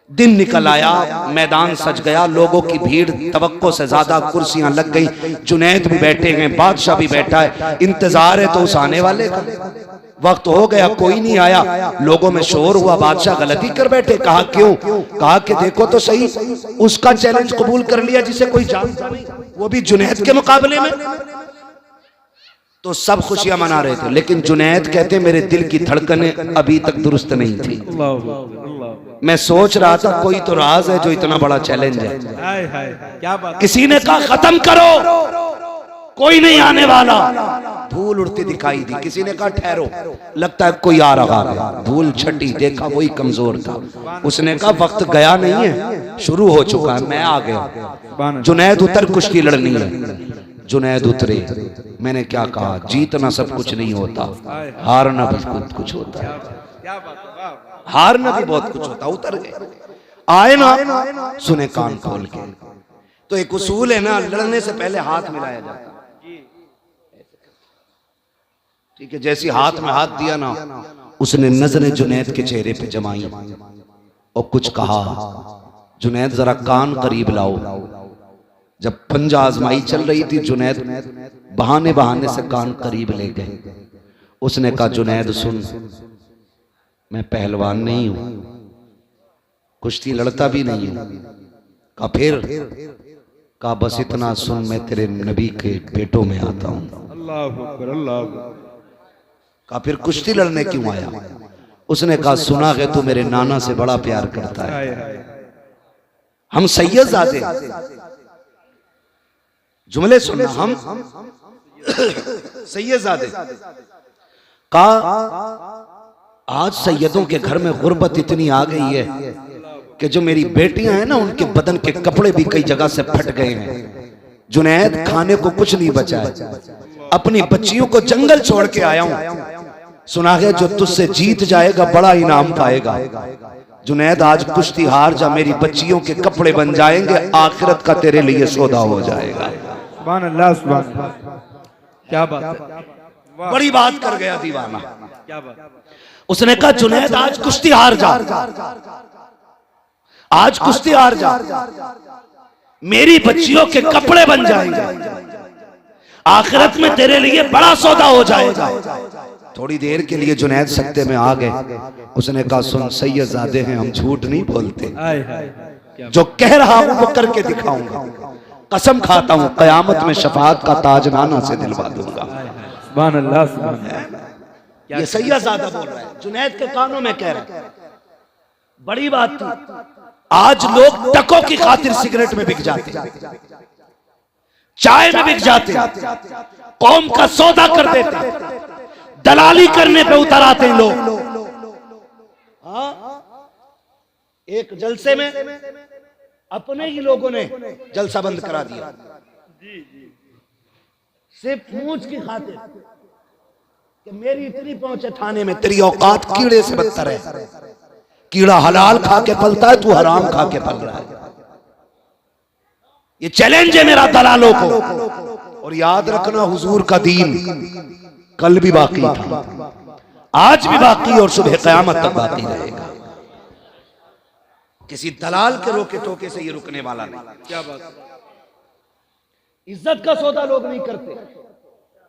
दिन निकल आया, मैदान सज गया, लोगों की भीड़ तवक्को से ज्यादा, कुर्सियां लग गई, जुनैद भी बैठे हैं, बादशाह भी बैठा है, इंतजार है तो उस आने वाले का। वक्त हो गया, कोई नहीं आया, लोगों में शोर हुआ, बादशाह गलती कर बैठे। कहा क्यों? कहा कि देखो तो सही, उसका चैलेंज कबूल कर लिया जिसे कोई जानता नहीं, वो भी जुनैद के मुकाबले में। तो सब खुशियां मना रहे थे, लेकिन जुनैद कहते मेरे दिल की धड़कनें अभी तक दुरुस्त नहीं थी। मैं सोच रहा था कोई तो राज है जो इतना बड़ा चैलेंज है। क्या बात। किसी ने कहा खत्म करो, कोई नहीं आने वाला। धूल उड़ती दिखाई दी। किसी ने कहा ठहरो, लगता है कोई आ रहा है। धूल छटी, देखा वही कमजोर था। उसने कहा वक्त गया नहीं है, शुरू हो चुका है, मैं आ गया। जुनैद उतर, कुश्ती लड़नी है। जुनैद उतरे। मैंने क्या कहा, जीतना सब कुछ नहीं होता, हारना भी बहुत कुछ होता है। हारना भी बहुत कुछ होता। उतर गए, आए ना, सुने कान खोल के। तो एक उसूल है ना, लड़ने से पहले हाथ मिलाया जाता है। ठीक है, जैसी हाथ में हाथ दिया ना, उसने नजरें जुनैद के चेहरे पे जमाई और कुछ कहा, जुनैद जरा कान करीब लाओ। जब पंजा आजमाई चल रही थी, जुनैद बहाने बहाने से कान करीब ले गए। उसने कहा जुनैद सुन, मैं पहलवान नहीं हूं, कुश्ती लड़ता भी नहीं हूं। कहा फिर? कहा बस इतना सुन, मैं तेरे नबी के बेटों में आता हूं। अल्लाह अकबर, अल्लाह अकबर। कहा फिर कुश्ती लड़ने क्यों आया? उसने कहा सुना है तू मेरे नाना से बड़ा प्यार करता है, हम सैयदजादे। जुमले सुनना, हम सैयदजादे। कहा आज सैयदों के घर में गुर्बत इतनी आ गई है कि जो मेरी बेटियां हैं ना, उनके बदन के कपड़े भी कई जगह से फट गए हैं। जुनैद खाने को कुछ नहीं बचा है, अपनी बच्चियों को जंगल छोड़ के आया हूं। सुना है जो तुझसे जीत जाएगा बड़ा इनाम पाएगा। जुनैद आज कुश्ती हार जा, मेरी बच्चियों के कपड़े बन जाएंगे, आखिरत का तेरे लिए सौदा हो जाएगा। सुभान अल्लाह, सुभान अल्लाह। क्या बात है, बड़ी बात कर गया दीवाना। क्या बात। उसने कहा जुनैद आज कुश्ती हार जा, आज कुश्ती हार जा, मेरी बच्चियों के कपड़े बन जाएंगे, आखिरत में तेरे लिए बड़ा सौदा हो जाएगा। थोड़ी देर के लिए जुनैद सख्ते में आ गए। उसने कहा सुन, सैयदजादे हैं, हम झूठ नहीं बोलते, जो कह रहा हूं वो करके दिखाऊंगा। कसम खाता हूं कयामत में शफाअत का ताज नाना से दिलवा दूंगा। सुभान अल्लाह, सुभान अल्लाह। ये सैयदजादा बोल रहा है, जुनैद के कानों में कह रहा है। बड़ी बात थी। आज लोग टकों की खातिर सिगरेट में बिक जाते, चाय में बिक जाते, कौम का सौदा कर देते, दलाली करने पे उतर आते हैं लोग। एक जलसे में अपने ही लोगों ने जलसा बंद करा दिया, सिर्फ मूंछ की खातिर कि मेरी इतनी पहुंच है थाने में, तेरी औकात कीड़े से बदतर है। कीड़ा हलाल खा के पलता है, तू हराम खा के पल रहा है। ये चैलेंज है मेरा दलालों को। और याद रखना, हुजूर का दीन कल भी बाकी था, आज भी बाकी और सुबह कयामत तक बाकी रहेगा। किसी दलाल के रोके टोके से ये रुकने वाला नहीं। क्या बात। इज्जत का सौदा लोग नहीं करते।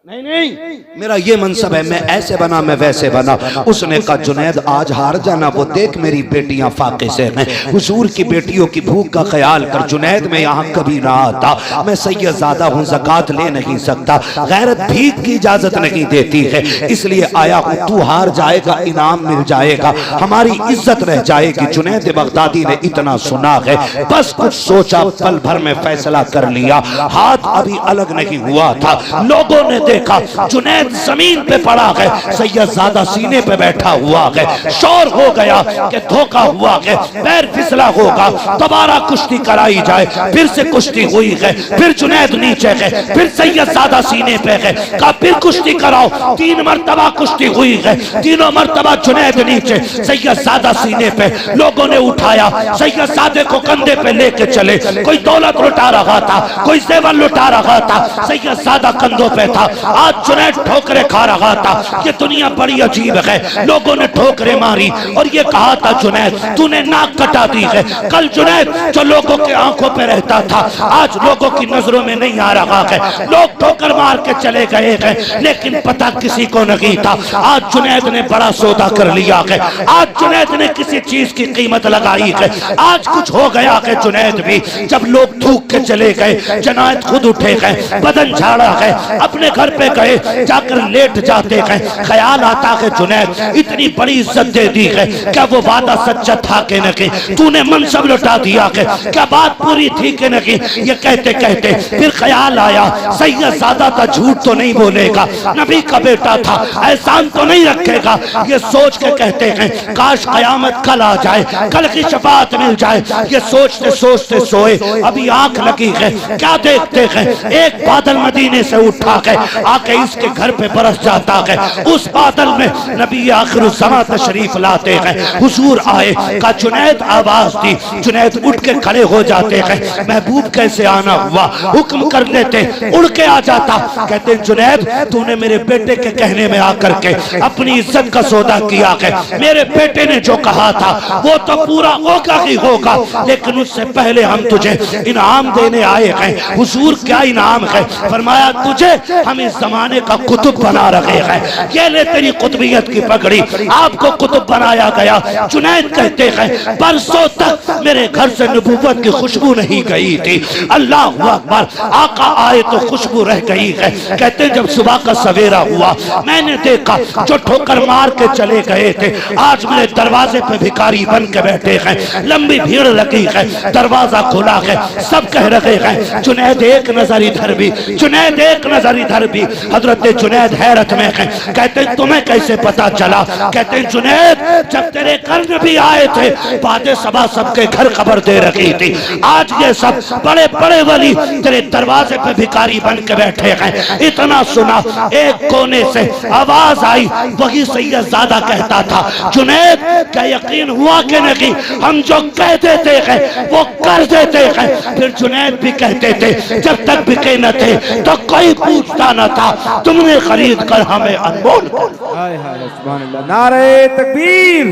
नहीं नहीं, मेरा ये मनसब है, मैं ऐसे बना मैं वैसे बना। उसने कहा जुनैद आज हार जाना, वो देख मेरी बेटियां फाके से हैं, हुजूर की बेटियों की भूख का ख्याल कर। जुनैद मैं यहाँ कभी ना आता, मैं सैयदजादा हूँ, ज़कात ले नहीं सकता, गैरत भीख की इजाजत नहीं देती है, इसलिए आया हूँ। तू हार जाएगा, इनाम मिल जाएगा, हमारी इज्जत रह जाएगी। जुनैद बगदादी ने इतना सुना है, बस कुछ सोचा, पल भर में फैसला कर लिया। हाथ अभी अलग नहीं हुआ था, लोगों ने देखा जुनैद जमीन पे पड़ा है, सैयदजादा सीने पे बैठा हुआ है। शोर हो गया कि धोखा हुआ है, पैर फिसला होगा, दोबारा कुश्ती कराई जाए। फिर से कुश्ती हुई है, फिर जुनैद नीचे है, फिर सैयदजादा सीने पे है। कहा फिर कुश्ती कराओ। 3 मरतबा कुश्ती हुई है, तीनों मरतबा जुनैद नीचे, सैयदजादा सीने पे। लोगों ने उठाया, सैयदजादे को कंधे पे लेके चले। कोई दौलत लुटा रहा था, कोई जेवर लुटा रहा था, सैयदजादा कंधों पे था। आज जुनैद ठोकरे खा रहा था। ये दुनिया बड़ी अजीब है, लोगों ने ठोकरे मारी और ये कहा था जुनैद तूने नाक कटा दी है। कल जुनैद जो लोगों के आंखों पे रहता था आज लोगों की नजरों में नहीं आ रहा है। लोग ठोकर मार के चले गए हैं लेकिन पता किसी को नहीं था। आज जुनैद ने बड़ा सौदा कर लिया है। आज जुनैद ने किसी चीज की कीमत लगाई है। आज कुछ हो गया है जुनैद भी। जब लोग थूक के चले गए जुनैद खुद उठे गए, बदन झाड़ा है, अपने घर पे गए, जाकर लेट जाते हैं। ख्याल आता है जुनैद इतनी बड़ी इज्जत दे दी है, क्या वो वादा सच्चा था कि नहीं? तूने मनसब लौटा दिया है, क्या बात पूरी थी कि नहीं? ये कहते कहते फिर ख्याल आया सैयदजादा था, झूठ तो नहीं बोलेगा, नबी का बेटा था, एहसान तो नहीं रखेगा। ये सोच के कहते हैं काश कयामत कल आ जाए, कल की शफाअत मिल जाए। ये सोचते सोचते सोए, अभी आंख लगी है, क्या देखते हैं एक बादल मदीने से उठा है आके इसके घर पे बरस जाता है। उस बादल में नबी आखिरुज़्ज़मा तशरीफ लाते हैं। हुजूर आए, का जुनैद आवाज दी, जुनैद उठ के खड़े हो जाते हैं। महबूब कैसे आना हुआ, हुक्म कर लेते, उड़ के आ जाता। कहते जुनैद तूने मेरे बेटे के कहने में आकर के अपनी इज्जत का सौदा किया है। मेरे बेटे ने जो कहा था वो तो पूरा होगा ही होगा, लेकिन उससे पहले हम तुझे इनाम देने आए हैं। हुजूर क्या इनाम है? फरमाया तुझे हम इस जमाने का कुतुब बना रहे हैं। ये ले तेरी कुतुबियत की पगड़ी, आपको कुतुब बनाया गया। जुनैद कहते हैं बरसों तक मेरे घर से नबूवत की खुशबू नहीं गई थी। अल्लाह अकबर, आका आए तो खुशबू रह गई है। कहते हैं जब सुबह का सवेरा हुआ मैंने देखा जो ठोकर मार के चले गए थे आज मेरे दरवाजे पे भिखारी बन के बैठे हैं। लंबी भीड़ लगी है, दरवाजा खुला है, सब कह रहे हैं जुनैद एक नजर इधर भी, जुनैद एक नजर इधर भी। हजरत जुनैद हैरत में है, कहते हैं तुम्हें कैसे पता चला? कहते हैं जुनैद जब तेरे घर नबी आए थे बादे सबा सबके घर खबर दे रखी थी। आज ये सब बड़े बड़े वली तेरे दरवाजे पे भिखारी बन के बैठे हैं। इतना सुना, एक कोने से आवाज आई, वही सैयदजादा कहता था जुनैद क्या यकीन हुआ कि नहीं? हम जो कह देते हैं वो कर देते हैं। फिर जुनैद भी कहते थे जब तक बिके न थे तो कोई पूछता न था, तुमने खरीद कर हमें अनमोल कर। हाय हाय सुभान अल्लाह। नारे तकबीर,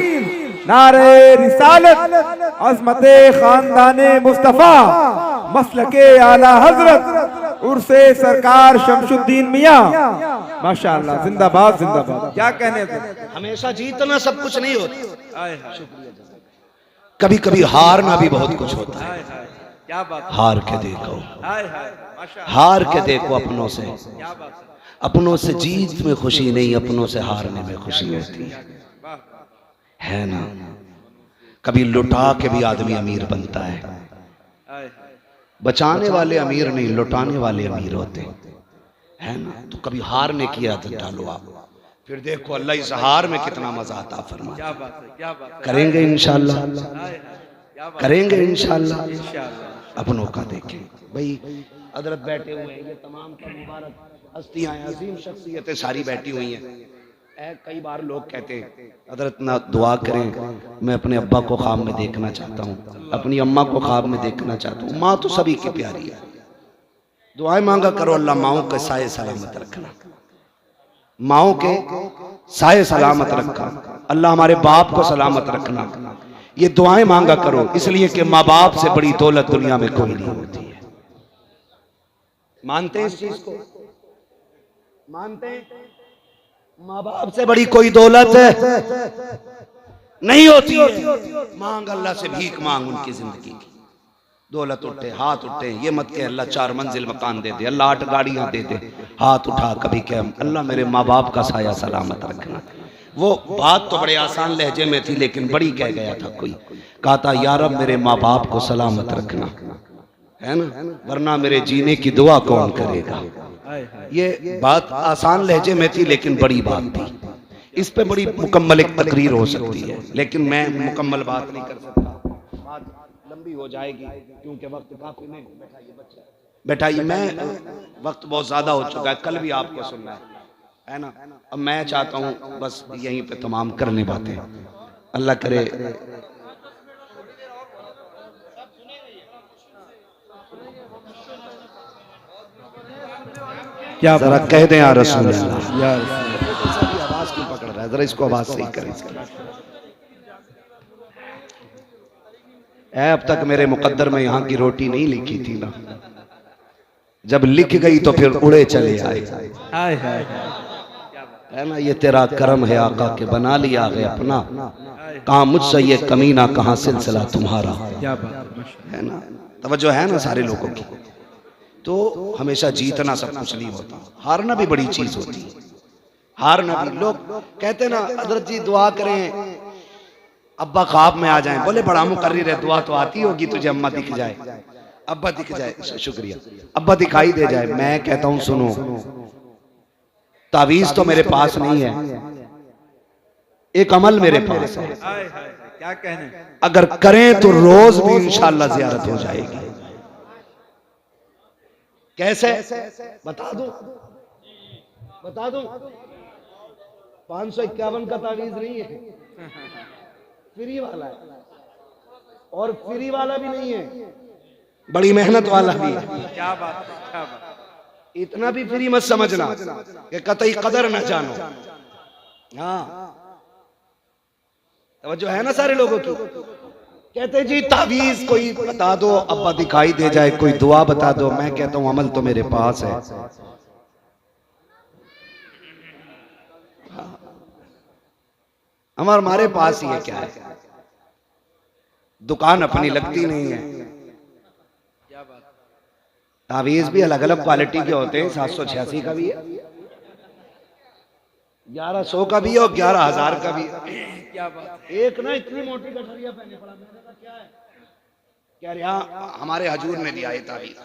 नारे रिसालत, अज़मते खानदाने मुस्तफा, मसलके आला हजरत, उर्से सरकार शमशुद्दीन मियां, माशाअल्लाह, जिंदाबाद जिंदाबाद। क्या कहने थे? हमेशा जीतना सब कुछ नहीं होता, कभी कभी हारना भी बहुत कुछ होता है। क्या बात, हार के देखो, हाय हाय माशाअल्लाह, हार के देखो अपनों से। अपनों से जीत में खुशी नहीं, अपनों से हारने में खुशी होती है ना। कभी लुटा के भी आदमी अमीर बनता है। बचाने वाले अमीर नहीं, लुटाने वाले अमीर होते है ना। तो कभी हारने की आदत डालो आप, फिर देखो अल्लाह इस हार में कितना मजा आता फरमाता। क्या बात है, क्या बात है। करेंगे इंशाल्लाह, करेंगे इंशाल्लाह। अपनों का देखें भाई, हजरत बैठे हुए हैं, ये तमाम का मुबारक हस्तियां अजीम शख्सियतें सारी बैठी हुई हैं। कई बार लोग कहते हैं हजरत ना दुआ करें, मैं अपने अब्बा को ख्वाब में देखना चाहता हूँ, अपनी अम्मा को ख्वाब में देखना चाहता हूँ। माँ तो सभी की प्यारी है, दुआएं मांगा करो, अल्लाह माओ के साए सलामत रखना, माओ के साए सलामत रखना, अल्लाह हमारे बाप को सलामत रखना। ये दुआएं मांगा करो, इसलिए कि माँ बाप से बड़ी दौलत दुनिया में कोई नहीं होती है। मानते हैं इस चीज को? मानते हैं? माँ बाप से बड़ी कोई दौलत नहीं होती है। मांग अल्लाह से, भीख मांग उनकी जिंदगी की। दौलत उठे, हाथ उठे, ये मत के अल्लाह 4 मंजिल मकान दे दे, अल्लाह 8 गाड़ियां दे दे, हाथ उठा कभी क्या अल्लाह मेरे माँ बाप का साया सलामत रखना। वो बात तो बड़े आसान लहजे में थी, लेकिन बड़ी कह गया था कोई, कहा था या रब मेरे माँ बाप को सलामत रखना, है ना, वरना मेरे जीने की दुआ कौन करेगा। ये बात आसान लहजे में थी, लेकिन बड़ी बात थी। इस पे बड़ी मुकम्मल एक तकरीर हो सकती है, लेकिन मैं मुकम्मल बात नहीं कर सकता, बात लंबी हो जाएगी क्योंकि वक्त काफी नहीं। बैठाइए, मैं वक्त बहुत ज्यादा हो चुका है, कल भी आपको सुनना है ना। अब मैं चाहता हूँ बस यहीं पे तमाम करने बातें, अल्लाह करे। क्या जरा बात कह दें या रसूल अल्लाह। यार आवाज क्यों पकड़ रहा है, जरा इसको आवाज सही करें। अब तक मेरे मुकद्दर में यहाँ की रोटी नहीं लिखी थी ना, जब लिख गई तो फिर उड़े चले आए। हाय हाय है ना, ये तेरा करम है आका के बना लिया है अपना, कहाँ मुझसे ये कमीना कहाँ सिलसिला तुम्हारा। क्या बात है ना, तवज्जो है ना सारे लोगों की। तो हमेशा जीतना सब कुछ नहीं होता, हारना भी बड़ी चीज होती है। हारना भी, लोग कहते ना हजरत जी दुआ करें अब्बा ख्वाब में आ जाएं, बोले बड़ा मुकर्रिर है, दुआ तो आती होगी तुझे, अम्मा दिख जाए, अब्बा दिख जाए, शुक्रिया, अब्बा दिखाई दे जाए। मैं कहता हूं सुनो, तावीज तो मेरे पास नहीं है, एक अमल मेरे पास है। क्या कहने, अगर करें तो रोज भी इंशाअल्लाह ज़ियारत हो जाएगी। कैसे बता दूं, बता दूं, 551 का तावीज नहीं है, फ्री वाला है, और फ्री वाला भी नहीं है, बड़ी मेहनत वाला भी है। क्या बात, क्या बात। इतना भी फ्री मत समझना कि कतई कदर न जानो। हाँ, तवज्जो है ना सारे लोगों की। कहते जी तावीज कोई बता दो, अब्बा दिखाई दे जाए, कोई दुआ बता दो। मैं कहता हूं अमल तो मेरे पास है। हमारे पास ही है, क्या है, दुकान अपनी लगती नहीं है। तावीज भी अलग अलग क्वालिटी के होते हैं, 786 का भी है, 1100 का भी है और 11,000 का भी है। क्या बात, एक ना इतनी मोटी गठरिया पहने पड़ा, मैंने कहा क्या है, कह रहे हाँ हमारे हजूर ने दिया है तावीज।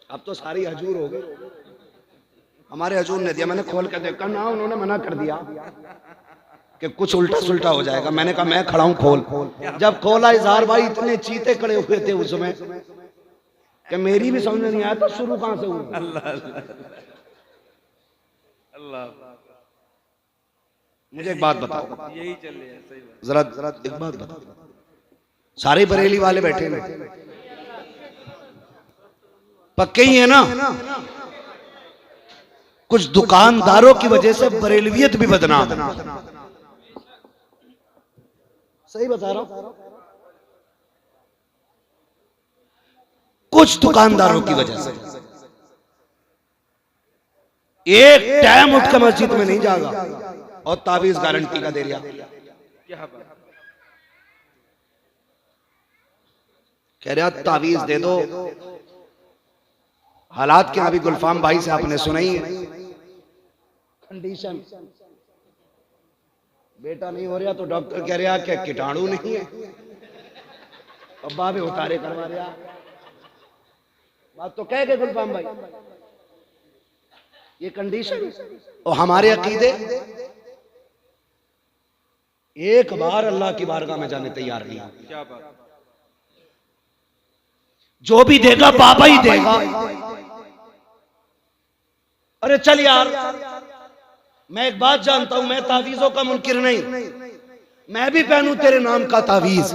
अब तो सारी हजूर हो गई, हमारे हजूर ने दिया। मैंने खोल कर देखा ना, उन्होंने मना कर दिया कि कुछ उल्टा सुल्टा हो जाएगा। मैंने कहा मैं खड़ा हूं, खोल। जब खोला इजहार भाई इतने चीते खड़े हुए थे उसमें कि मेरी भी समझ नहीं आया तो शुरू कहां से हुआ। अल्लाह, मुझे एक बात बताओ, यही चल रहा है, सही बात। जरा एक बात बताओ, सारे बरेली वाले बैठे ना, पक्के ही है ना। कुछ दुकानदारों की वजह से बरेलवियत भी बदनाम है। सही बता रहा हूं, कुछ दुकानदारों की वजह से। एक टाइम उठ कर मस्जिद में नहीं जागा और तावीज गारंटी का दे दिया। क्या बात, कह रहा तावीज दे दो। हालात क्या, अभी गुलफाम भाई से आपने सुना ही है, कंडीशन बेटा नहीं हो रहा तो डॉक्टर कह रहा क्या कीटाणु नहीं है, अब्बा भी उतारे करवा रहा। बात तो कह गए गुलफाम भाई, ये कंडीशन। और हमारे अकीदे एक बार अल्लाह की बारगाह में जाने तैयार नहीं। क्या बात, जो भी देगा बाबा ही देगा। अरे चल यार, मैं एक बात जानता हूं, मैं तावीजों का मुनकिर नहीं, मैं भी पहनूं तेरे नाम का तावीज,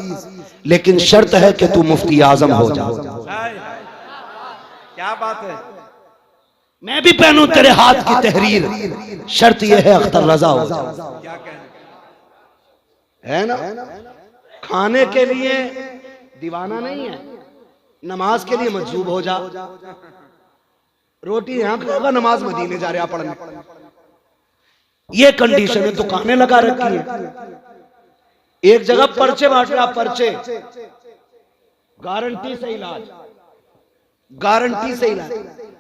लेकिन शर्त है कि तू मुफ्ती आजम हो जा। क्या बात है, मैं भी पहनूं तेरे हाथ की तहरीर, शर्त यह है अख्तर रजा हो जा। क्या कहने, है ना, खाने के लिए दीवाना नहीं है, नमाज के लिए मजबूर हो जा। रोटी यहां खाएगा, नमाज मदीने जा रहा पढ़ने। ये कंडीशन है, दुकानें लगा रखी है, एक जगह पर्चे बांट रहा, पर्चे, गारंटी से इलाज, गारंटी से इलाज,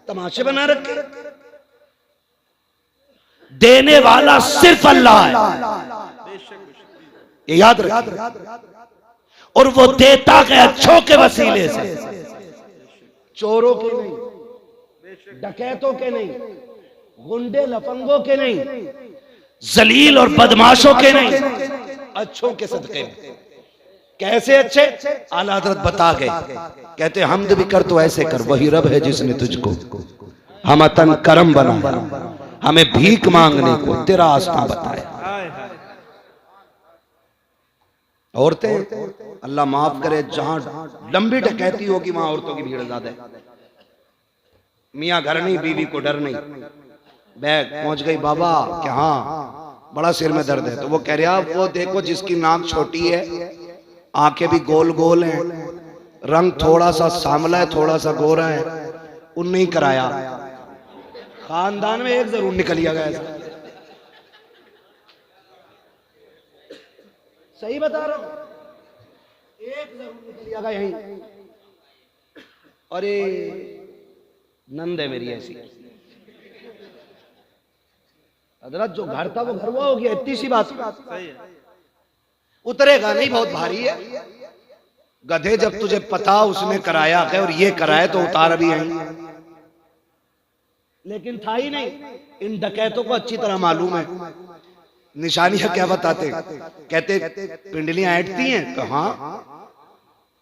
तमाशे बना रखे। देने वाला सिर्फ अल्लाह है, ये याद रखिए। और वो देता है अच्छों के वसीले से, चोरों के नहीं, डकैतों के नहीं, गुंडे लफंगों के नहीं, जलील और बदमाशों के नहीं, अच्छों के सदके में। कैसे अच्छे, आला हज़रत बता गए, कहते हमद भी कर तो ऐसे कर, वही रब है जिसने तुझको हम अतन करम बनाया, हमें भीख मांगने को तेरा आस्था बताया। औरतें अल्लाह माफ करे, जहां लंबी डकैती होगी वहां औरतों की भीड़ ज्यादा है। मियाँ घर नहीं, बीवी को डर नहीं। बैग पहुंच गई बाबा कि हाँ बड़ा सिर में दर्द है। तो वो कह रहा वो देखो जिसकी नाक छोटी है, आंखें भी गोल गोल हैं, रंग थोड़ा सा सांवला है, थोड़ा सा गोरा है, उनने ही कराया। खानदान में एक जरूर निकलिया गया। सही बता रहा हूं, एक जरूर निकलिया गया यहीं। अरे नंद है मेरी ऐसी। हजरत जो घर था वो घर वो हो गया, इतनी सी बात। उतरेगा नहीं, बहुत भारी है। गधे जब तुझे पता उसने कराया है और ये कराया तो उतार भी आई। लेकिन था ही नहीं। इन डकैतों को अच्छी तरह मालूम है निशानियां क्या बताते। कहते पिंडलियां ऐंठती हैं, कहा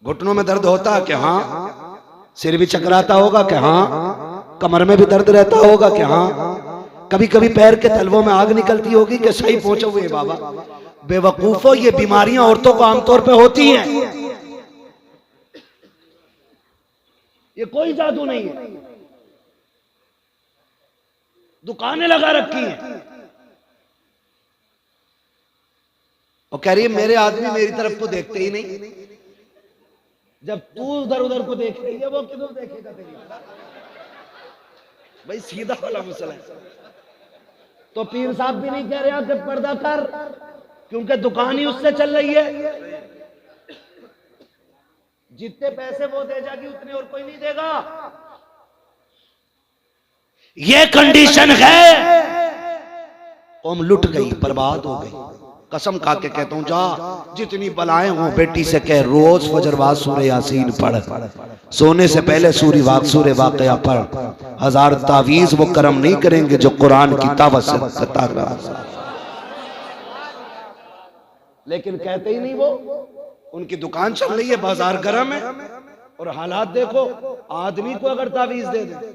घुटनों में दर्द होता है, क्या हाँ सिर भी चकराता होगा, क्या हाँ कमर में भी दर्द रहता होगा, क्या हाँ कभी कभी पैर के तलवों में आग निकलती होगी कि सही पहुंचे हुए। बाबा बेवकूफो, ये बीमारियां औरतों को आमतौर पे होती हैं, ये कोई जादू नहीं है। दुकानें लगा रखी हैं और कह रही है मेरे आदमी मेरी तरफ को देखते ही नहीं। जब तू उधर उधर को देख रही है वो किधर देखेगा तेरी? भाई सीधा वाला मसला है। तो पीर साहब भी नहीं कह रहे कि पर्दा कर, क्योंकि दुकान ही उससे चल रही है। जितने पैसे वो दे जाएगी उतने और कोई नहीं देगा। ये कंडीशन है। कौम लुट गई, बर्बाद हो गई। कसम खा के कहता हूं, जा जितनी बलाएं हो बेटी से कह रोज फजरवाद सूरह यासीन पढ़, सोने से पहले सूरह वाक़या पढ़। 1000 तावीज वो करम नहीं करेंगे जो कुरान की तावत से बता रहा। लेकिन कहते ही नहीं वो। उनकी दुकान चल रही है, बाजार गर्म है और हालात देखो। आदमी को अगर तावीज दे दे,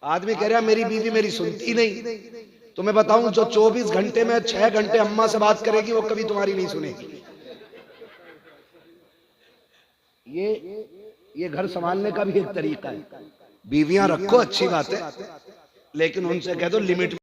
आदमी कह रहा मेरी बीवी मेरी सुनती नहीं। तो मैं बताऊं जो 24 घंटे में 6 घंटे अम्मा से बात करेगी वो कभी तुम्हारी नहीं सुनेगी। ये घर संभालने का भी एक तरीका है। बीवियां रखो अच्छी बात है, लेकिन उनसे कह दो लिमिट